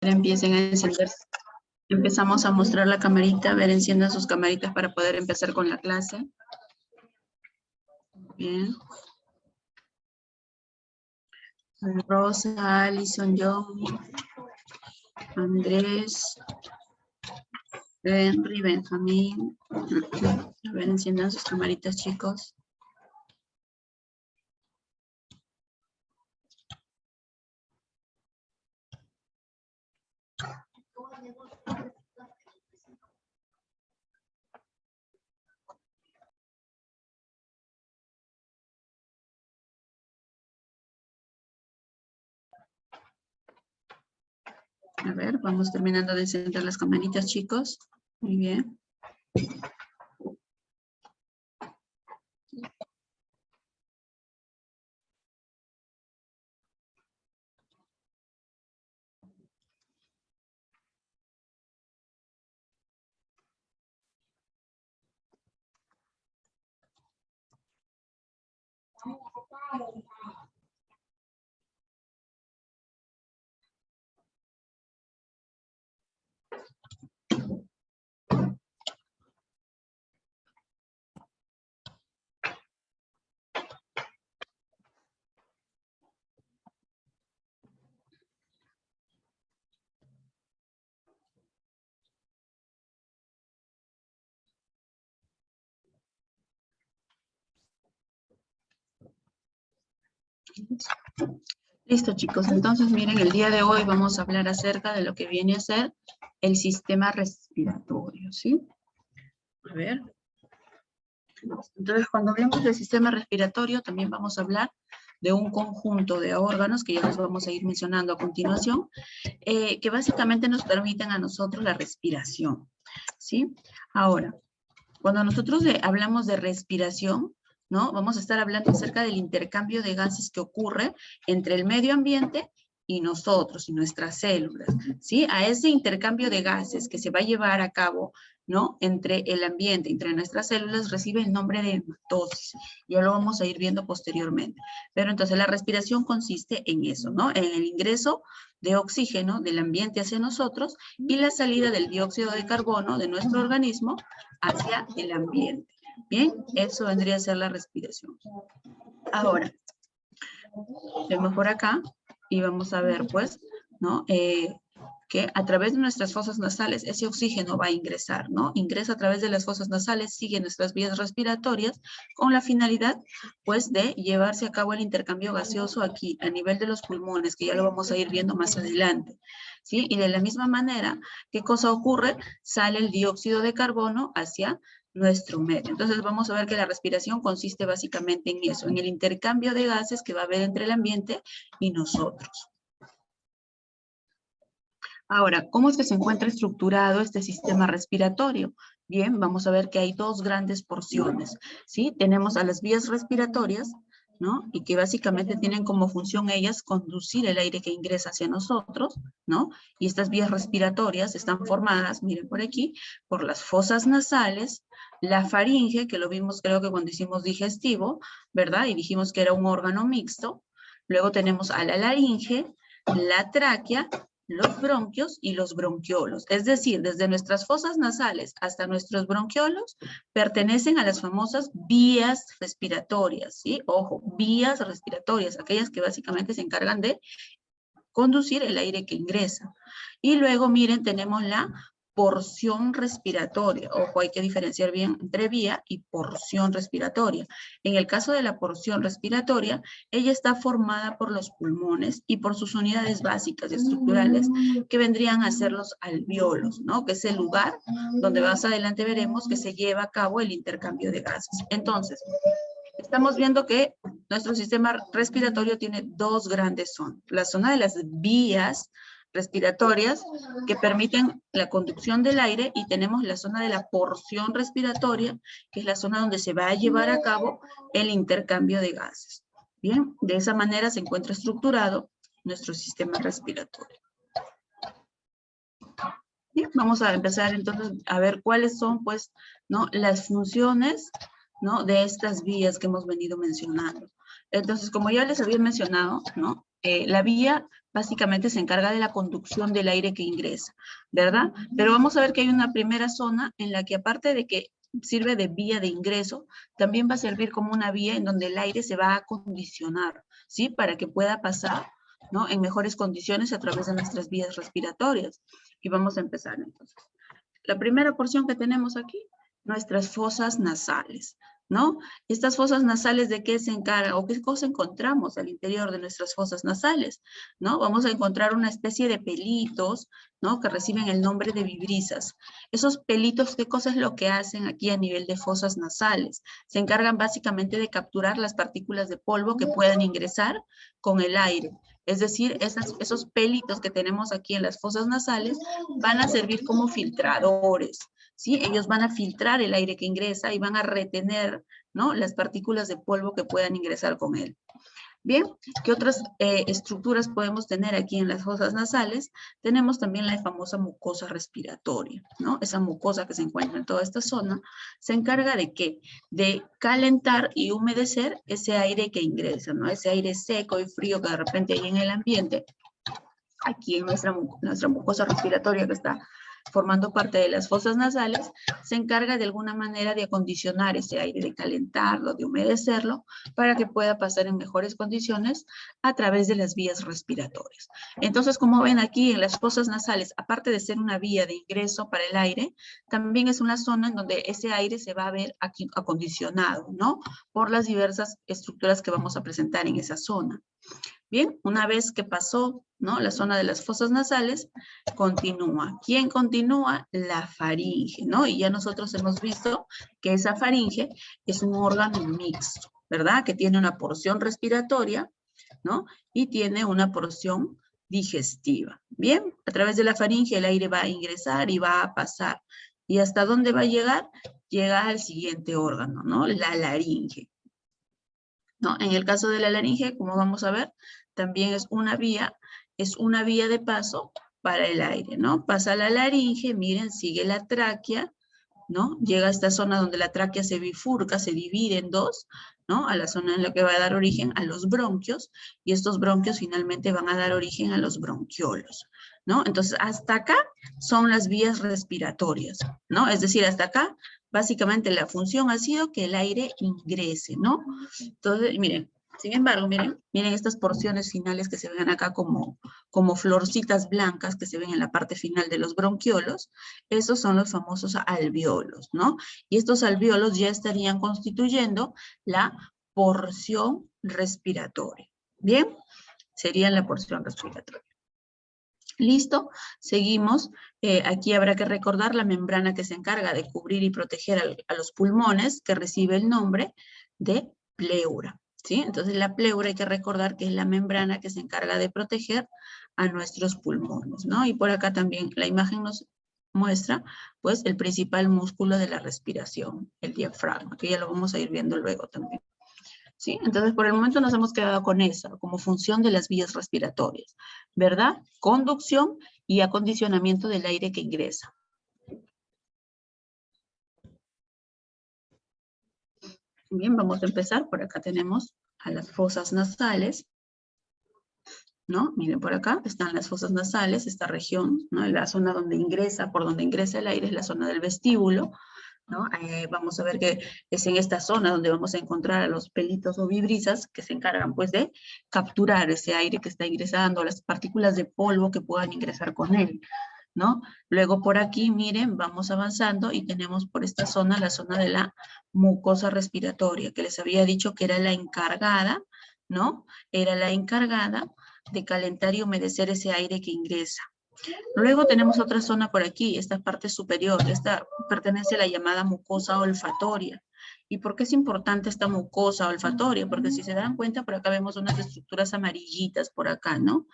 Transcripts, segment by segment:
Empiecen a encenderse. Empezamos a mostrar la camarita, a ver, enciendan sus camaritas para poder empezar con la clase. Bien. Rosa, Alison, John, Andrés, Henry, Benjamín. A ver, enciendan sus camaritas, chicos. A ver, vamos terminando de encender las camaritas, chicos. Muy bien. Listo, chicos. Entonces, miren, el día de hoy vamos a hablar acerca de lo que viene a ser el sistema respiratorio, ¿sí? A ver. Entonces, cuando hablemos del sistema respiratorio, también vamos a hablar de un conjunto de órganos que ya los vamos a ir mencionando a continuación, que básicamente nos permiten a nosotros la respiración, ¿sí? Ahora, cuando nosotros hablamos de respiración, ¿no? Vamos a estar hablando acerca del intercambio de gases que ocurre entre el medio ambiente y nosotros, y nuestras células, ¿sí? A ese intercambio de gases que se va a llevar a cabo, ¿no? Entre el ambiente, entre nuestras células, recibe el nombre de hematosis. Ya lo vamos a ir viendo posteriormente. Pero entonces la respiración consiste en eso, ¿no? En el ingreso de oxígeno del ambiente hacia nosotros y la salida del dióxido de carbono de nuestro organismo hacia el ambiente. Bien, eso vendría a ser la respiración. Ahora, vemos por acá y vamos a ver, pues, ¿no? Que a través de nuestras fosas nasales ese oxígeno va a ingresar, ¿no? Ingresa a través de las fosas nasales, sigue nuestras vías respiratorias con la finalidad, pues, de llevarse a cabo el intercambio gaseoso aquí a nivel de los pulmones, que ya lo vamos a ir viendo más adelante, ¿sí? Y de la misma manera, ¿qué cosa ocurre? Sale el dióxido de carbono hacia nuestro medio. Entonces vamos a ver que la respiración consiste básicamente en eso, en el intercambio de gases que va a haber entre el ambiente y nosotros. Ahora, ¿cómo es que se encuentra estructurado este sistema respiratorio? Bien, vamos a ver que hay dos grandes porciones, ¿sí? Tenemos a las vías respiratorias, ¿no? Y que básicamente tienen como función ellas conducir el aire que ingresa hacia nosotros, ¿no? Y estas vías respiratorias están formadas, miren por aquí, por las fosas nasales, la faringe, que lo vimos creo que cuando hicimos digestivo, ¿verdad? Y dijimos que era un órgano mixto. Luego tenemos a la laringe, la tráquea, los bronquios y los bronquiolos. Es decir, desde nuestras fosas nasales hasta nuestros bronquiolos pertenecen a las famosas vías respiratorias, ¿sí? Ojo, vías respiratorias, aquellas que básicamente se encargan de conducir el aire que ingresa. Y luego, miren, tenemos la porción respiratoria. Ojo, hay que diferenciar bien entre vía y porción respiratoria. En el caso de la porción respiratoria, ella está formada por los pulmones y por sus unidades básicas y estructurales que vendrían a ser los alvéolos, ¿no? Que es el lugar donde más adelante veremos que se lleva a cabo el intercambio de gases. Entonces, estamos viendo que nuestro sistema respiratorio tiene dos grandes zonas. La zona de las vías respiratorias que permiten la conducción del aire y tenemos la zona de la porción respiratoria, que es la zona donde se va a llevar a cabo el intercambio de gases. Bien, de esa manera se encuentra estructurado nuestro sistema respiratorio. Bien, vamos a empezar entonces a ver cuáles son, pues, ¿no? Las funciones, ¿no? De estas vías que hemos venido mencionando. Entonces, como ya les había mencionado, ¿no? la vía básicamente se encarga de la conducción del aire que ingresa, ¿verdad? Pero vamos a ver que hay una primera zona en la que aparte de que sirve de vía de ingreso, también va a servir como una vía en donde el aire se va a acondicionar, ¿sí? Para que pueda pasar, ¿no? En mejores condiciones a través de nuestras vías respiratorias. Y vamos a empezar entonces. La primera porción que tenemos aquí, nuestras fosas nasales, ¿no? Estas fosas nasales, ¿de qué se encargan o qué cosa encontramos al interior de nuestras fosas nasales? ¿No? Vamos a encontrar una especie de pelitos, ¿no? Que reciben el nombre de vibrisas. Esos pelitos, ¿qué cosa es lo que hacen aquí a nivel de fosas nasales? Se encargan básicamente de capturar las partículas de polvo que puedan ingresar con el aire. Es decir, esos pelitos que tenemos aquí en las fosas nasales van a servir como filtradores, ¿sí? Ellos van a filtrar el aire que ingresa y van a retener, ¿no? Las partículas de polvo que puedan ingresar con él. Bien, ¿qué otras estructuras podemos tener aquí en las fosas nasales? Tenemos también la famosa mucosa respiratoria, ¿no? Esa mucosa que se encuentra en toda esta zona se encarga de ¿qué? De calentar y humedecer ese aire que ingresa, ¿no? Ese aire seco y frío que de repente hay en el ambiente. Aquí en nuestra mucosa respiratoria que está formando parte de las fosas nasales, se encarga de alguna manera de acondicionar ese aire, de calentarlo, de humedecerlo, para que pueda pasar en mejores condiciones a través de las vías respiratorias. Entonces, como ven aquí en las fosas nasales, aparte de ser una vía de ingreso para el aire, también es una zona en donde ese aire se va a ver aquí acondicionado, ¿no? Por las diversas estructuras que vamos a presentar en esa zona. Bien, una vez que pasó, ¿no? La zona de las fosas nasales, continúa. ¿Quién continúa? La faringe, ¿no? Y ya nosotros hemos visto que esa faringe es un órgano mixto, ¿verdad? Que tiene una porción respiratoria, ¿no? Y tiene una porción digestiva. Bien, a través de la faringe el aire va a ingresar y va a pasar. ¿Y hasta dónde va a llegar? Llega al siguiente órgano, ¿no? La laringe. ¿No? En el caso de la laringe, como vamos a ver, también es una vía de paso para el aire, ¿no? Pasa la laringe, miren, sigue la tráquea, ¿no? Llega a esta zona donde la tráquea se bifurca, se divide en dos, ¿no? A la zona en la que va a dar origen a los bronquios, y estos bronquios finalmente van a dar origen a los bronquiolos, ¿no? Entonces, hasta acá son las vías respiratorias, ¿no? Es decir, hasta acá, básicamente la función ha sido que el aire ingrese, ¿no? Entonces, miren, sin embargo, miren estas porciones finales que se ven acá como florcitas blancas que se ven en la parte final de los bronquiolos. Esos son los famosos alvéolos, ¿no? Y estos alvéolos ya estarían constituyendo la porción respiratoria. ¿Bien? Serían la porción respiratoria. Listo, seguimos. Aquí habrá que recordar la membrana que se encarga de cubrir y proteger a los pulmones, que recibe el nombre de pleura, ¿sí? Entonces la pleura hay que recordar que es la membrana que se encarga de proteger a nuestros pulmones, ¿no? Y por acá también la imagen nos muestra, pues, el principal músculo de la respiración, el diafragma, que ya lo vamos a ir viendo luego también. ¿Sí? Entonces, por el momento nos hemos quedado con esa, como función de las vías respiratorias, ¿verdad? Conducción y acondicionamiento del aire que ingresa. Bien, vamos a empezar. Por acá tenemos a las fosas nasales, ¿no? Miren, por acá están las fosas nasales, esta región, ¿no? La zona donde ingresa, por donde ingresa el aire es la zona del vestíbulo, ¿no? Vamos a ver que es en esta zona donde vamos a encontrar a los pelitos o vibrisas que se encargan pues de capturar ese aire que está ingresando, las partículas de polvo que puedan ingresar con él, ¿no? Luego por aquí, miren, vamos avanzando y tenemos por esta zona la zona de la mucosa respiratoria, que les había dicho que era la encargada, ¿no? Era la encargada de calentar y humedecer ese aire que ingresa. Luego tenemos otra zona por aquí, esta parte superior, esta pertenece a la llamada mucosa olfatoria. ¿Y por qué es importante esta mucosa olfatoria? Porque si se dan cuenta, por acá vemos unas estructuras amarillitas por acá, ¿no?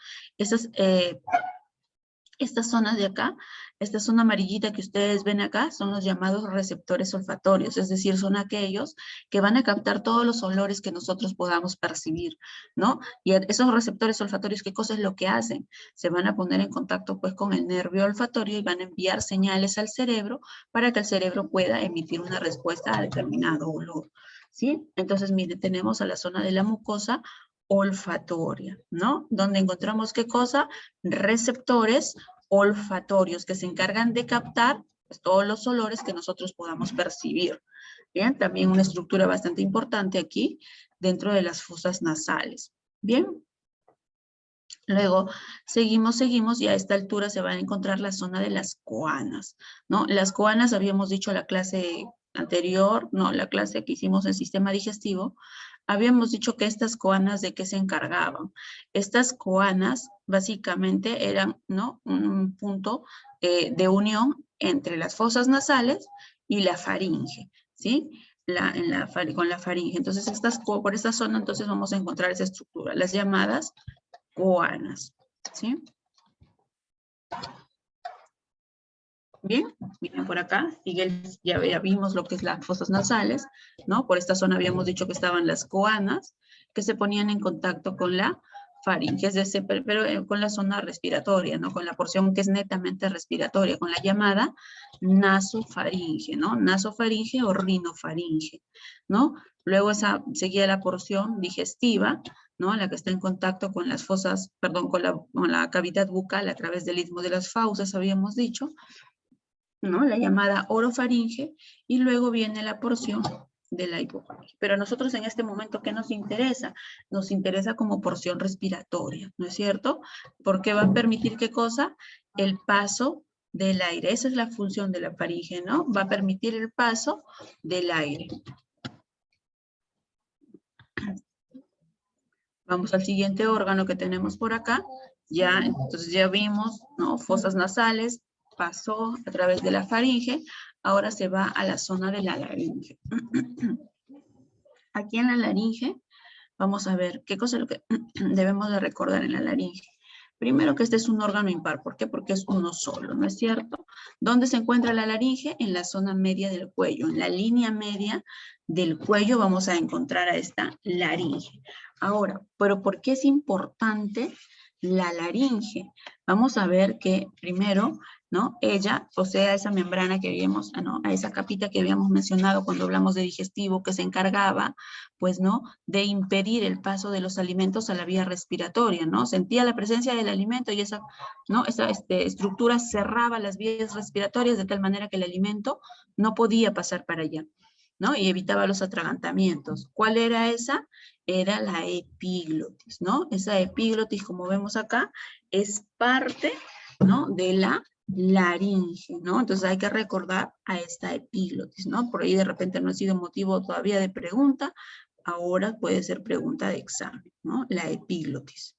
Estas zonas de acá, esta zona amarillita que ustedes ven acá, son los llamados receptores olfatorios, es decir, son aquellos que van a captar todos los olores que nosotros podamos percibir, ¿no? Y esos receptores olfatorios, ¿qué cosa es lo que hacen? Se van a poner en contacto pues con el nervio olfatorio y van a enviar señales al cerebro para que el cerebro pueda emitir una respuesta a determinado olor, ¿sí? Entonces, miren, tenemos a la zona de la mucosa olfatoria, ¿no? Donde encontramos ¿qué cosa? Receptores olfatorios que se encargan de captar pues, todos los olores que nosotros podamos percibir. Bien, también una estructura bastante importante aquí dentro de las fosas nasales. Bien. Luego, seguimos, y a esta altura se va a encontrar la zona de las coanas, ¿no? Las coanas, habíamos dicho la clase anterior, no, la clase que hicimos en sistema digestivo, habíamos dicho que estas coanas, ¿de qué se encargaban? Estas coanas, básicamente, eran, ¿no? Un punto de unión entre las fosas nasales y la faringe, ¿sí? Con la faringe. Entonces, por esta zona, entonces vamos a encontrar esa estructura, las llamadas coanas, ¿sí? Bien, miren por acá, ya vimos lo que es las fosas nasales, ¿no? Por esta zona habíamos dicho que estaban las coanas, que se ponían en contacto con la faringe, es decir, pero con la zona respiratoria, ¿no? Con la porción que es netamente respiratoria, con la llamada nasofaringe, ¿no? Nasofaringe o rinofaringe, ¿no? Luego seguía la porción digestiva, ¿no? La que está en contacto con las fosas, perdón, con la cavidad bucal a través del istmo de las fauces, habíamos dicho, ¿no? La llamada orofaringe, y luego viene la porción de la hipofaringe. Pero a nosotros en este momento, ¿qué nos interesa? Nos interesa como porción respiratoria, ¿no es cierto? Porque va a permitir, ¿qué cosa? El paso del aire. Esa es la función de la faringe, ¿no? Va a permitir el paso del aire. Vamos al siguiente órgano que tenemos por acá. Ya, entonces ya vimos, ¿no? Fosas nasales, pasó a través de la faringe, ahora se va a la zona de la laringe. Aquí en la laringe, vamos a ver qué cosa es lo que debemos de recordar en la laringe. Primero que este es un órgano impar. ¿Por qué? Porque es uno solo, ¿no es cierto? ¿Dónde se encuentra la laringe? En la zona media del cuello. En la línea media del cuello vamos a encontrar a esta laringe. Ahora, ¿pero por qué es importante la laringe? Vamos a ver que primero, ¿no? Ella posee esa membrana que habíamos, a esa capita que habíamos mencionado cuando hablamos de digestivo, que se encargaba, pues, ¿no? De impedir el paso de los alimentos a la vía respiratoria, ¿no? Sentía la presencia del alimento y esa, ¿no? Esa estructura cerraba las vías respiratorias de tal manera que el alimento no podía pasar para allá, ¿no? Y evitaba los atragantamientos. ¿Cuál era esa? Era la epiglotis, ¿no? Esa epiglotis, como vemos acá, es parte, ¿no? De la laringe, ¿no? Entonces hay que recordar a esta epiglotis, ¿no? Por ahí de repente no ha sido motivo todavía de pregunta, ahora puede ser pregunta de examen, ¿no? La epiglotis.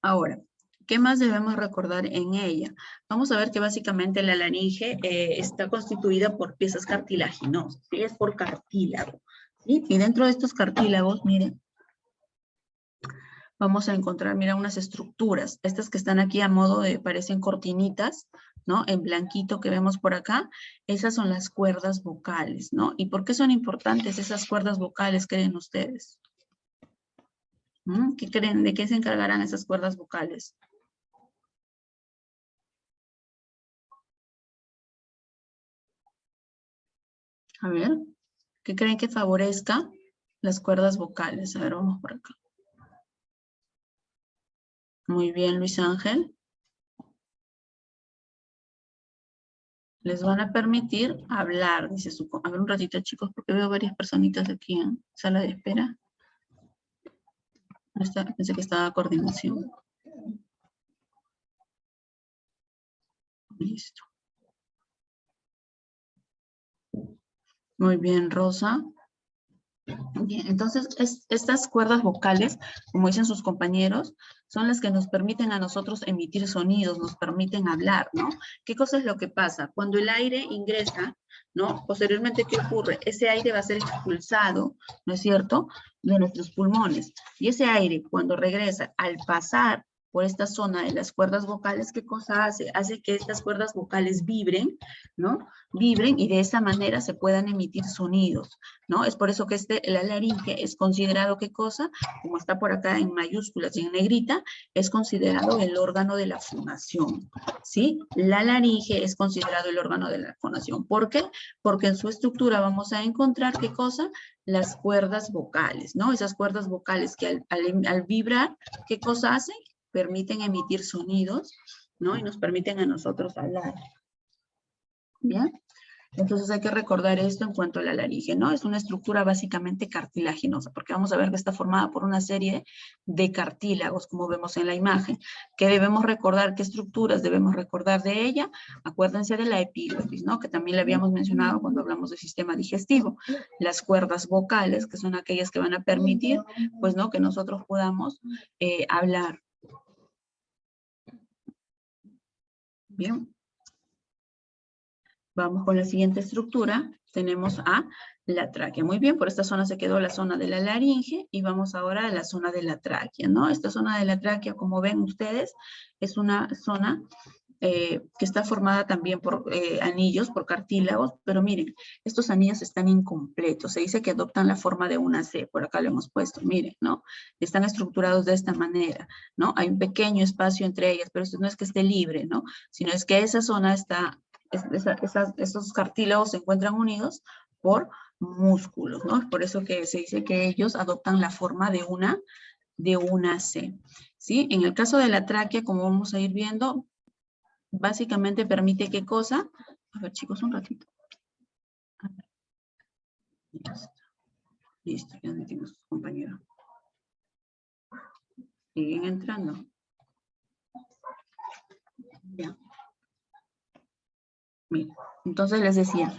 Ahora, ¿qué más debemos recordar en ella? Vamos a ver que básicamente la laringe está constituida por piezas cartilaginosas, ¿sí? Es por cartílago, ¿sí? Y dentro de estos cartílagos, miren, vamos a encontrar, mira, unas estructuras. Estas que están aquí a modo de, parecen cortinitas, ¿no? En blanquito que vemos por acá, esas son las cuerdas vocales, ¿no? ¿Y por qué son importantes esas cuerdas vocales, creen ustedes? ¿Qué creen? ¿De qué se encargarán esas cuerdas vocales? A ver, ¿qué creen que favorezca las cuerdas vocales? A ver, vamos por acá. Muy bien, Luis Ángel. Les van a permitir hablar, dice su... A ver un ratito, chicos, porque veo varias personitas aquí en sala de espera. Pensé que estaba coordinación. Listo. Muy bien, Rosa. Bien, entonces estas cuerdas vocales, como dicen sus compañeros, son las que nos permiten a nosotros emitir sonidos, nos permiten hablar, ¿no? ¿Qué cosa es lo que pasa? Cuando el aire ingresa, ¿no? Posteriormente, ¿qué ocurre? Ese aire va a ser expulsado, ¿no es cierto?, de nuestros pulmones. Y ese aire, cuando regresa, al pasar por esta zona de las cuerdas vocales, ¿qué cosa hace? Hace que estas cuerdas vocales vibren, ¿no? Vibren y de esa manera se puedan emitir sonidos, ¿no? Es por eso que la laringe es considerado, ¿qué cosa? Como está por acá en mayúsculas y en negrita, es considerado el órgano de la fonación, ¿sí? La laringe es considerado el órgano de la fonación. ¿Por qué? Porque en su estructura vamos a encontrar, ¿qué cosa? Las cuerdas vocales, ¿no? Esas cuerdas vocales que al vibrar, ¿qué cosa hacen? Permiten emitir sonidos, ¿no? Y nos permiten a nosotros hablar. ¿Bien? Entonces hay que recordar esto en cuanto a la laringe, ¿no? Es una estructura básicamente cartilaginosa, porque vamos a ver que está formada por una serie de cartílagos, como vemos en la imagen, que debemos recordar, qué estructuras debemos recordar de ella. Acuérdense de la epiglotis, ¿no? Que también la habíamos mencionado cuando hablamos del sistema digestivo. Las cuerdas vocales, que son aquellas que van a permitir, pues, ¿no? Que nosotros podamos hablar. Bien. Vamos con la siguiente estructura. Tenemos a la tráquea. Muy bien, por esta zona se quedó la zona de la laringe y vamos ahora a la zona de la tráquea, ¿no? Esta zona de la tráquea, como ven ustedes, es una zona que está formada también por anillos, por cartílagos, pero miren, estos anillos están incompletos. Se dice que adoptan la forma de una C, por acá lo hemos puesto, miren, ¿no? Están estructurados de esta manera, ¿no? Hay un pequeño espacio entre ellas, pero esto no es que esté libre, ¿no? Sino es que esa zona está, esos cartílagos se encuentran unidos por músculos, ¿no? Es por eso que se dice que ellos adoptan la forma de una C, ¿sí? En el caso de la tráquea, como vamos a ir viendo, básicamente permite qué cosa. A ver, chicos, un ratito. Listo, ya metimos a sus compañeros. Siguen entrando. Ya. Mira, entonces les decía,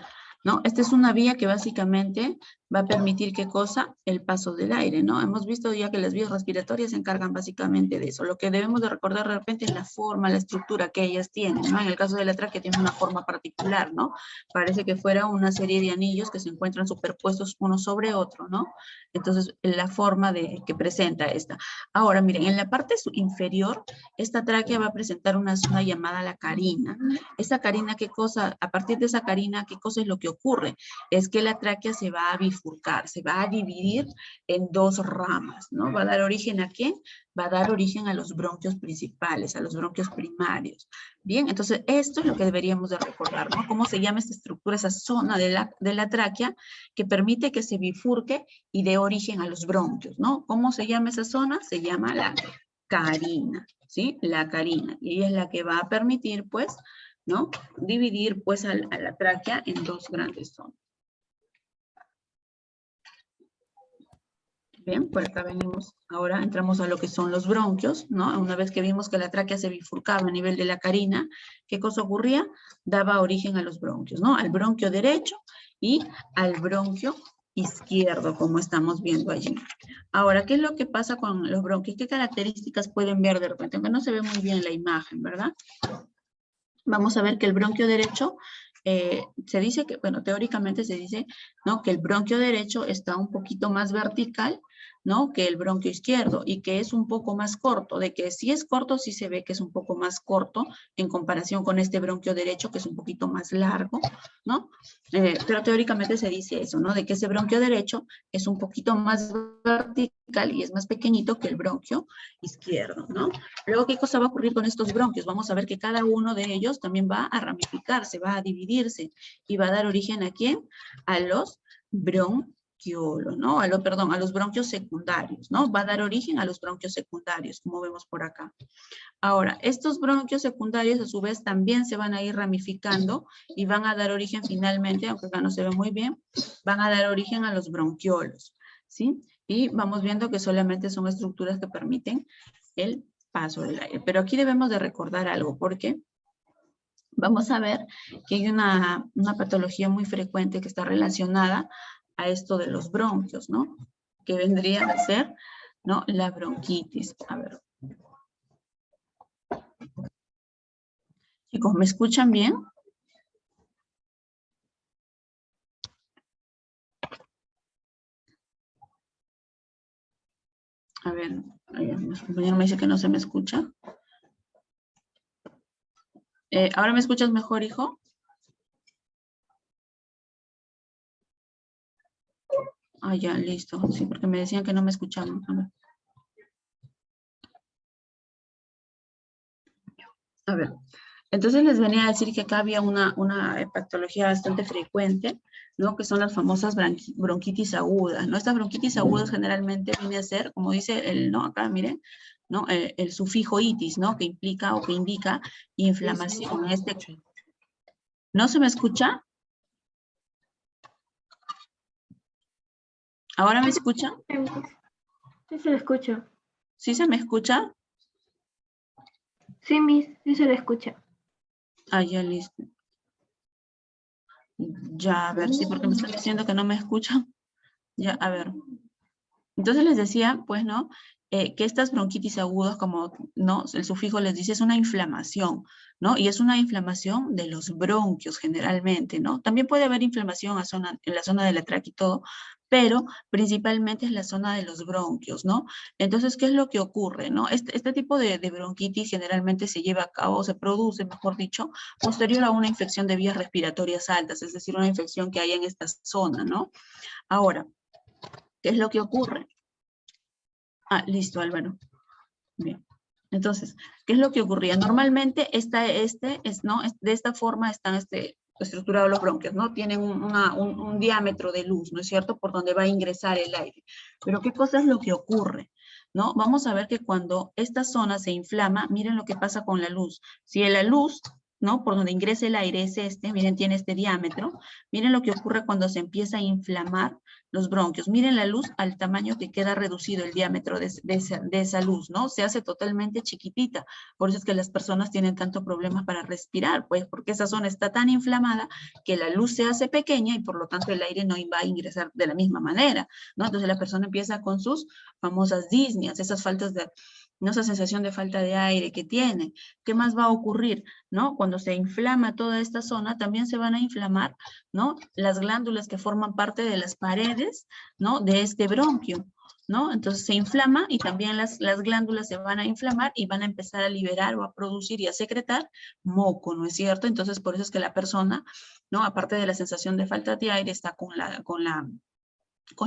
¿no? Esta es una vía que básicamente va a permitir, ¿qué cosa? El paso del aire, ¿no? Hemos visto ya que las vías respiratorias se encargan básicamente de eso. Lo que debemos de recordar de repente es la forma, la estructura que ellas tienen, ¿no? En el caso de la tráquea tiene una forma particular, ¿no? Parece que fuera una serie de anillos que se encuentran superpuestos uno sobre otro, ¿no? Entonces, la forma que presenta esta. Ahora, miren, en la parte inferior, esta tráquea va a presentar una zona llamada la carina. Esa carina, ¿qué cosa? A partir de esa carina, ¿qué cosa es lo que ocurre? Es que la tráquea se va a bifurcar, se va a dividir en dos ramas, ¿no? ¿Va a dar origen a qué? Va a dar origen a los bronquios principales, a los bronquios primarios. Bien, entonces esto es lo que deberíamos de recordar, ¿no? ¿Cómo se llama esta estructura, esa zona de la tráquea que permite que se bifurque y dé origen a los bronquios, ¿no? ¿Cómo se llama esa zona? Se llama la carina, ¿sí? La carina. Y ella es la que va a permitir, pues, ¿no? Dividir, pues, a la tráquea en dos grandes zonas. Bien, por acá venimos, ahora entramos a lo que son los bronquios, ¿no? Una vez que vimos que la tráquea se bifurcaba a nivel de la carina, ¿qué cosa ocurría? Daba origen a los bronquios, ¿no? Al bronquio derecho y al bronquio izquierdo, como estamos viendo allí. Ahora, ¿qué es lo que pasa con los bronquios? ¿Qué características pueden ver de repente? Aunque no se ve muy bien la imagen, ¿verdad? Vamos a ver que el bronquio derecho, se dice que, bueno, teóricamente se dice, ¿no? Que el bronquio derecho está un poquito más vertical, ¿no? Que el bronquio izquierdo y que es un poco más corto, de que si es corto, sí se ve que es un poco más corto en comparación con este bronquio derecho que es un poquito más largo, ¿no? Pero teóricamente se dice eso, ¿no? De que ese bronquio derecho es un poquito más vertical y es más pequeñito que el bronquio izquierdo, ¿no? Luego, ¿qué cosa va a ocurrir con estos bronquios? Vamos a ver que cada uno de ellos también va a ramificarse, va a dividirse y va a dar origen ¿a quién? A los bronquiolos, ¿no? Perdón, a los bronquios secundarios, ¿no? Va a dar origen a los bronquios secundarios, como vemos por acá. Ahora, estos bronquios secundarios a su vez también se van a ir ramificando y van a dar origen finalmente, aunque acá no se ve muy bien, van a dar origen a los bronquiolos, ¿sí? Y vamos viendo que solamente son estructuras que permiten el paso del aire. Pero aquí debemos de recordar algo, porque vamos a ver que hay una patología muy frecuente que está relacionada a esto de los bronquios, ¿no? Que vendría a ser, ¿no? La bronquitis. A ver. Chicos, ¿me escuchan bien? A ver, mi compañero me dice que no se me escucha. ¿Ahora me escuchas mejor, hijo? Ah, ya, listo. Sí, porque me decían que no me escuchaban. A ver. A ver. Entonces les venía a decir que acá había una patología bastante frecuente, ¿no? Que son las famosas bronquitis agudas, ¿no? Estas bronquitis agudas generalmente viene a ser, como dice el, ¿no? Acá, miren, ¿no? El sufijo itis, ¿no? Que implica o que indica inflamación. ¿No se me escucha? ¿Ahora me escucha? Sí se le escucha. ¿Sí se me escucha? Sí, Miss, sí se le escucha. Ah, ya, listo. Ya, a ver, sí, porque me están diciendo que no me escuchan. Ya, a ver. Entonces les decía, pues, ¿no? Que estas bronquitis agudas, como, ¿no? El sufijo les dice, es una inflamación, ¿no? Y es una inflamación de los bronquios generalmente, ¿no? También puede haber inflamación en la zona de la tráquea y todo, pero principalmente es la zona de los bronquios, ¿no? Entonces, ¿qué es lo que ocurre, no? Este tipo de bronquitis generalmente se lleva a cabo, se produce, mejor dicho, posterior a una infección de vías respiratorias altas, es decir, una infección que hay en esta zona, ¿no? Ahora, ¿qué es lo que ocurre? Ah, listo, Álvaro. Bien. Entonces, ¿qué es lo que ocurría? Normalmente ¿no? De esta forma están estructurados los bronquios, ¿no? Tienen un diámetro de luz, ¿no es cierto? Por donde va a ingresar el aire. Pero ¿qué cosa es lo que ocurre? ¿No? Vamos a ver que cuando esta zona se inflama, miren lo que pasa con la luz. Si la luz, ¿no? Por donde ingresa el aire es miren, tiene este diámetro. Miren lo que ocurre cuando se empieza a inflamar los bronquios. Miren la luz al tamaño que queda reducido el diámetro de esa luz, ¿no? Se hace totalmente chiquitita. Por eso es que las personas tienen tanto problemas para respirar, pues porque esa zona está tan inflamada que la luz se hace pequeña y por lo tanto el aire no va a ingresar de la misma manera, ¿no? Entonces la persona empieza con sus famosas disnias, esas faltas de, ¿no? Esa sensación de falta de aire que tiene. ¿Qué más va a ocurrir, no? Cuando se inflama toda esta zona, también se van a inflamar, ¿no? Las glándulas que forman parte de las paredes, ¿no? De este bronquio, ¿no? Entonces se inflama y también las glándulas se van a inflamar y van a empezar a liberar o a producir y a secretar moco, ¿no es cierto? Entonces por eso es que la persona, ¿no? Aparte de la sensación de falta de aire, está con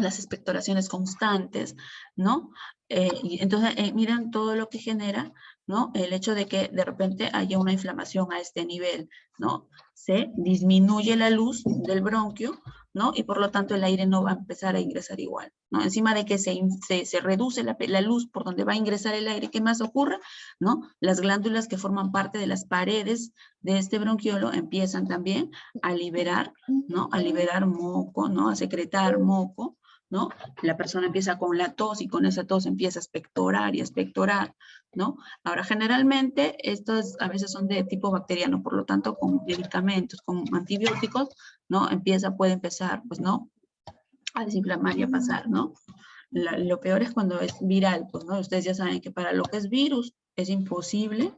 las expectoraciones constantes, ¿no? Y entonces, miran todo lo que genera, ¿no? El hecho de que de repente haya una inflamación a este nivel, ¿no? Se disminuye la luz del bronquio, ¿no? Y por lo tanto el aire no va a empezar a ingresar igual, ¿no? Encima de que se reduce la luz por donde va a ingresar el aire, ¿qué más ocurre? ¿No? Las glándulas que forman parte de las paredes de este bronquiolo empiezan también a liberar, ¿no? A liberar moco, ¿no? A secretar moco, ¿no? La persona empieza con la tos y con esa tos empieza a expectorar y a expectorar, ¿no? Ahora, generalmente, estos a veces son de tipo bacteriano, por lo tanto, con medicamentos, con antibióticos, ¿no? Puede empezar, pues, ¿no? A desinflamar y a pasar, ¿no? Lo peor es cuando es viral, pues, ¿no? Ustedes ya saben que para lo que es virus es imposible,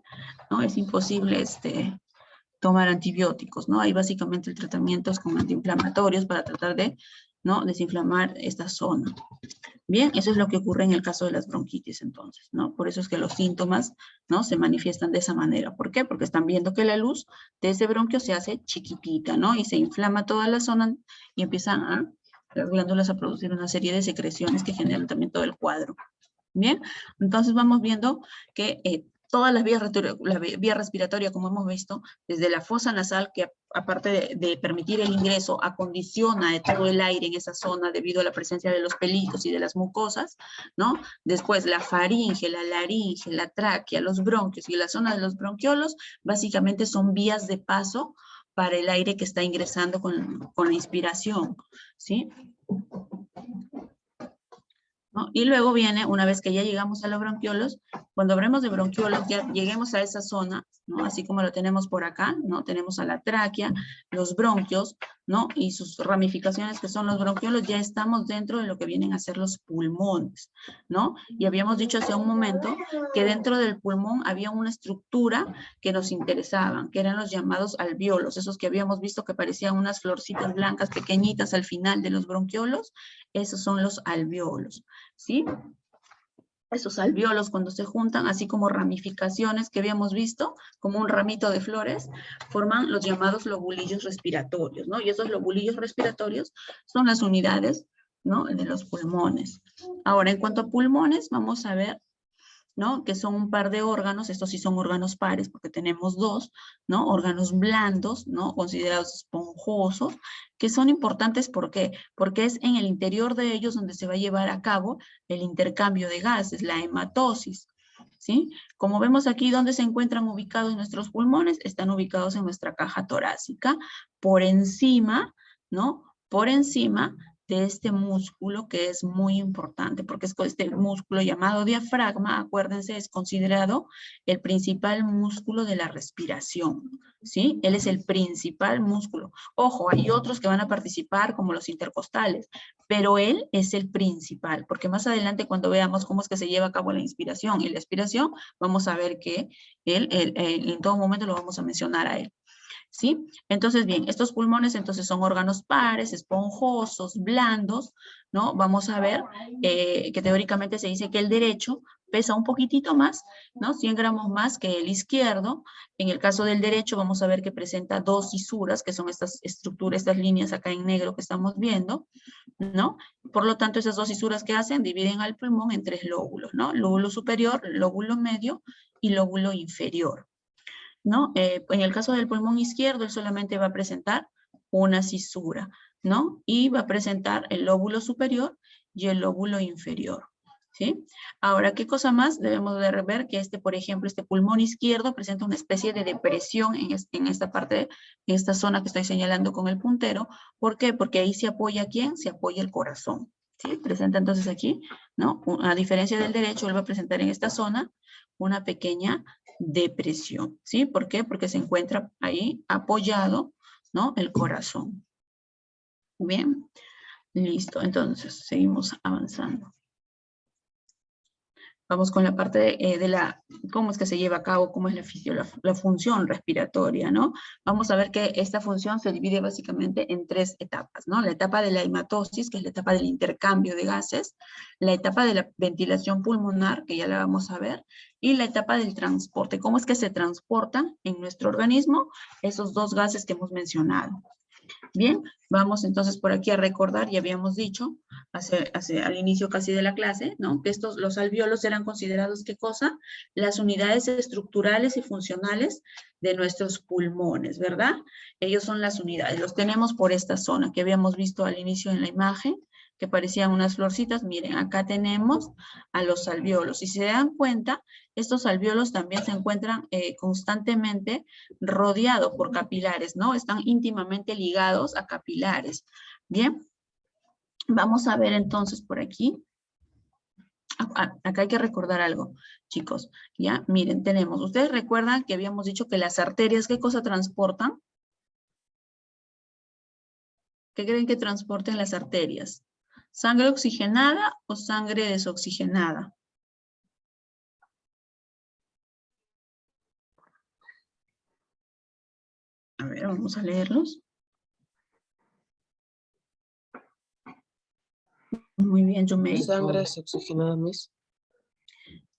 ¿no? Es imposible, tomar antibióticos, ¿no? Hay básicamente el tratamiento es con antiinflamatorios para tratar de, ¿no? Desinflamar esta zona. Bien, eso es lo que ocurre en el caso de las bronquitis entonces, ¿no? Por eso es que los síntomas, ¿no? Se manifiestan de esa manera. ¿Por qué? Porque están viendo que la luz de ese bronquio se hace chiquitita, ¿no? Y se inflama toda la zona y empiezan las glándulas a producir una serie de secreciones que generan también todo el cuadro. Bien, entonces vamos viendo que todas las vías, la vía respiratoria, como hemos visto, desde la fosa nasal, que aparte de permitir el ingreso, acondiciona de todo el aire en esa zona debido a la presencia de los pelitos y de las mucosas, ¿no? Después la faringe, la laringe, la tráquea, los bronquios y la zona de los bronquiolos, básicamente son vías de paso para el aire que está ingresando con la inspiración, ¿sí? ¿No? Y luego viene, una vez que ya llegamos a los bronquiolos, cuando hablemos de bronquiolos, ya lleguemos a esa zona, ¿no? Así como lo tenemos por acá, ¿no? Tenemos a la tráquea, los bronquios, ¿no? Y sus ramificaciones que son los bronquiolos, ya estamos dentro de lo que vienen a ser los pulmones, ¿no? Y habíamos dicho hace un momento que dentro del pulmón había una estructura que nos interesaban, que eran los llamados alvéolos, esos que habíamos visto que parecían unas florcitas blancas pequeñitas al final de los bronquiolos, esos son los alvéolos. ¿Sí? Esos alvéolos cuando se juntan, así como ramificaciones que habíamos visto, como un ramito de flores, forman los llamados lobulillos respiratorios, ¿no? Y esos lobulillos respiratorios son las unidades, ¿no?, de los pulmones. Ahora, en cuanto a pulmones, vamos a ver, ¿no?, que son un par de órganos. Estos sí son órganos pares porque tenemos dos, ¿no?, órganos blandos, ¿no?, considerados esponjosos, que son importantes. ¿Por qué? Porque es en el interior de ellos donde se va a llevar a cabo el intercambio de gases, la hematosis, ¿sí? Como vemos aquí, ¿dónde se encuentran ubicados nuestros pulmones? Están ubicados en nuestra caja torácica, por encima, ¿no?, por encima de este músculo, que es muy importante, porque es este músculo llamado diafragma, acuérdense, es considerado el principal músculo de la respiración, ¿sí? Él es el principal músculo. Ojo, hay otros que van a participar, como los intercostales, pero él es el principal, porque más adelante, cuando veamos cómo es que se lleva a cabo la inspiración y la expiración, vamos a ver que él en todo momento lo vamos a mencionar a él, ¿sí? Entonces, bien, estos pulmones entonces son órganos pares, esponjosos, blandos, ¿no? Vamos a ver que teóricamente se dice que el derecho pesa un poquitito más, ¿no? 100 gramos más que el izquierdo. En el caso del derecho vamos a ver que presenta dos fisuras, que son estas estructuras, estas líneas acá en negro que estamos viendo, ¿no? Por lo tanto, esas dos fisuras que hacen dividen al pulmón en tres lóbulos, ¿no? Lóbulo superior, lóbulo medio y lóbulo inferior, ¿no? En el caso del pulmón izquierdo, él solamente va a presentar una cisura, ¿no? Y va a presentar el lóbulo superior y el lóbulo inferior, ¿sí? Ahora, ¿qué cosa más debemos de ver? Que por ejemplo, este pulmón izquierdo presenta una especie de depresión en esta parte, en esta zona que estoy señalando con el puntero. ¿Por qué? Porque ahí se apoya, ¿quién? Se apoya el corazón, ¿sí? Presenta entonces aquí, ¿no? A diferencia del derecho, él va a presentar en esta zona una pequeña depresión, ¿sí? ¿Por qué? Porque se encuentra ahí apoyado, ¿no?, el corazón. Bien, listo. Entonces, seguimos avanzando. Vamos con la parte de cómo es que se lleva a cabo, cómo es la función respiratoria, ¿no? Vamos a ver que esta función se divide básicamente en tres etapas, ¿no? La etapa de la hematosis, que es la etapa del intercambio de gases, la etapa de la ventilación pulmonar, que ya la vamos a ver, y la etapa del transporte. ¿Cómo es que se transportan en nuestro organismo esos dos gases que hemos mencionado? Bien, vamos entonces por aquí a recordar, ya habíamos dicho al inicio casi de la clase, ¿no?, que los alvéolos eran considerados, ¿qué cosa? Las unidades estructurales y funcionales de nuestros pulmones, ¿verdad? Ellos son las unidades, los tenemos por esta zona que habíamos visto al inicio en la imagen, que parecían unas florcitas. Miren, acá tenemos a los alvéolos. Si se dan cuenta, estos alvéolos también se encuentran constantemente rodeados por capilares, ¿no? Están íntimamente ligados a capilares. Bien, vamos a ver entonces por aquí. Acá hay que recordar algo, chicos. Ya, miren, tenemos, ustedes recuerdan que habíamos dicho que las arterias, ¿qué cosa transportan? ¿Qué creen que transporten las arterias? ¿Sangre oxigenada o sangre desoxigenada? A ver, vamos a leerlos. Muy bien, Jumei. Sangre desoxigenada, Miss.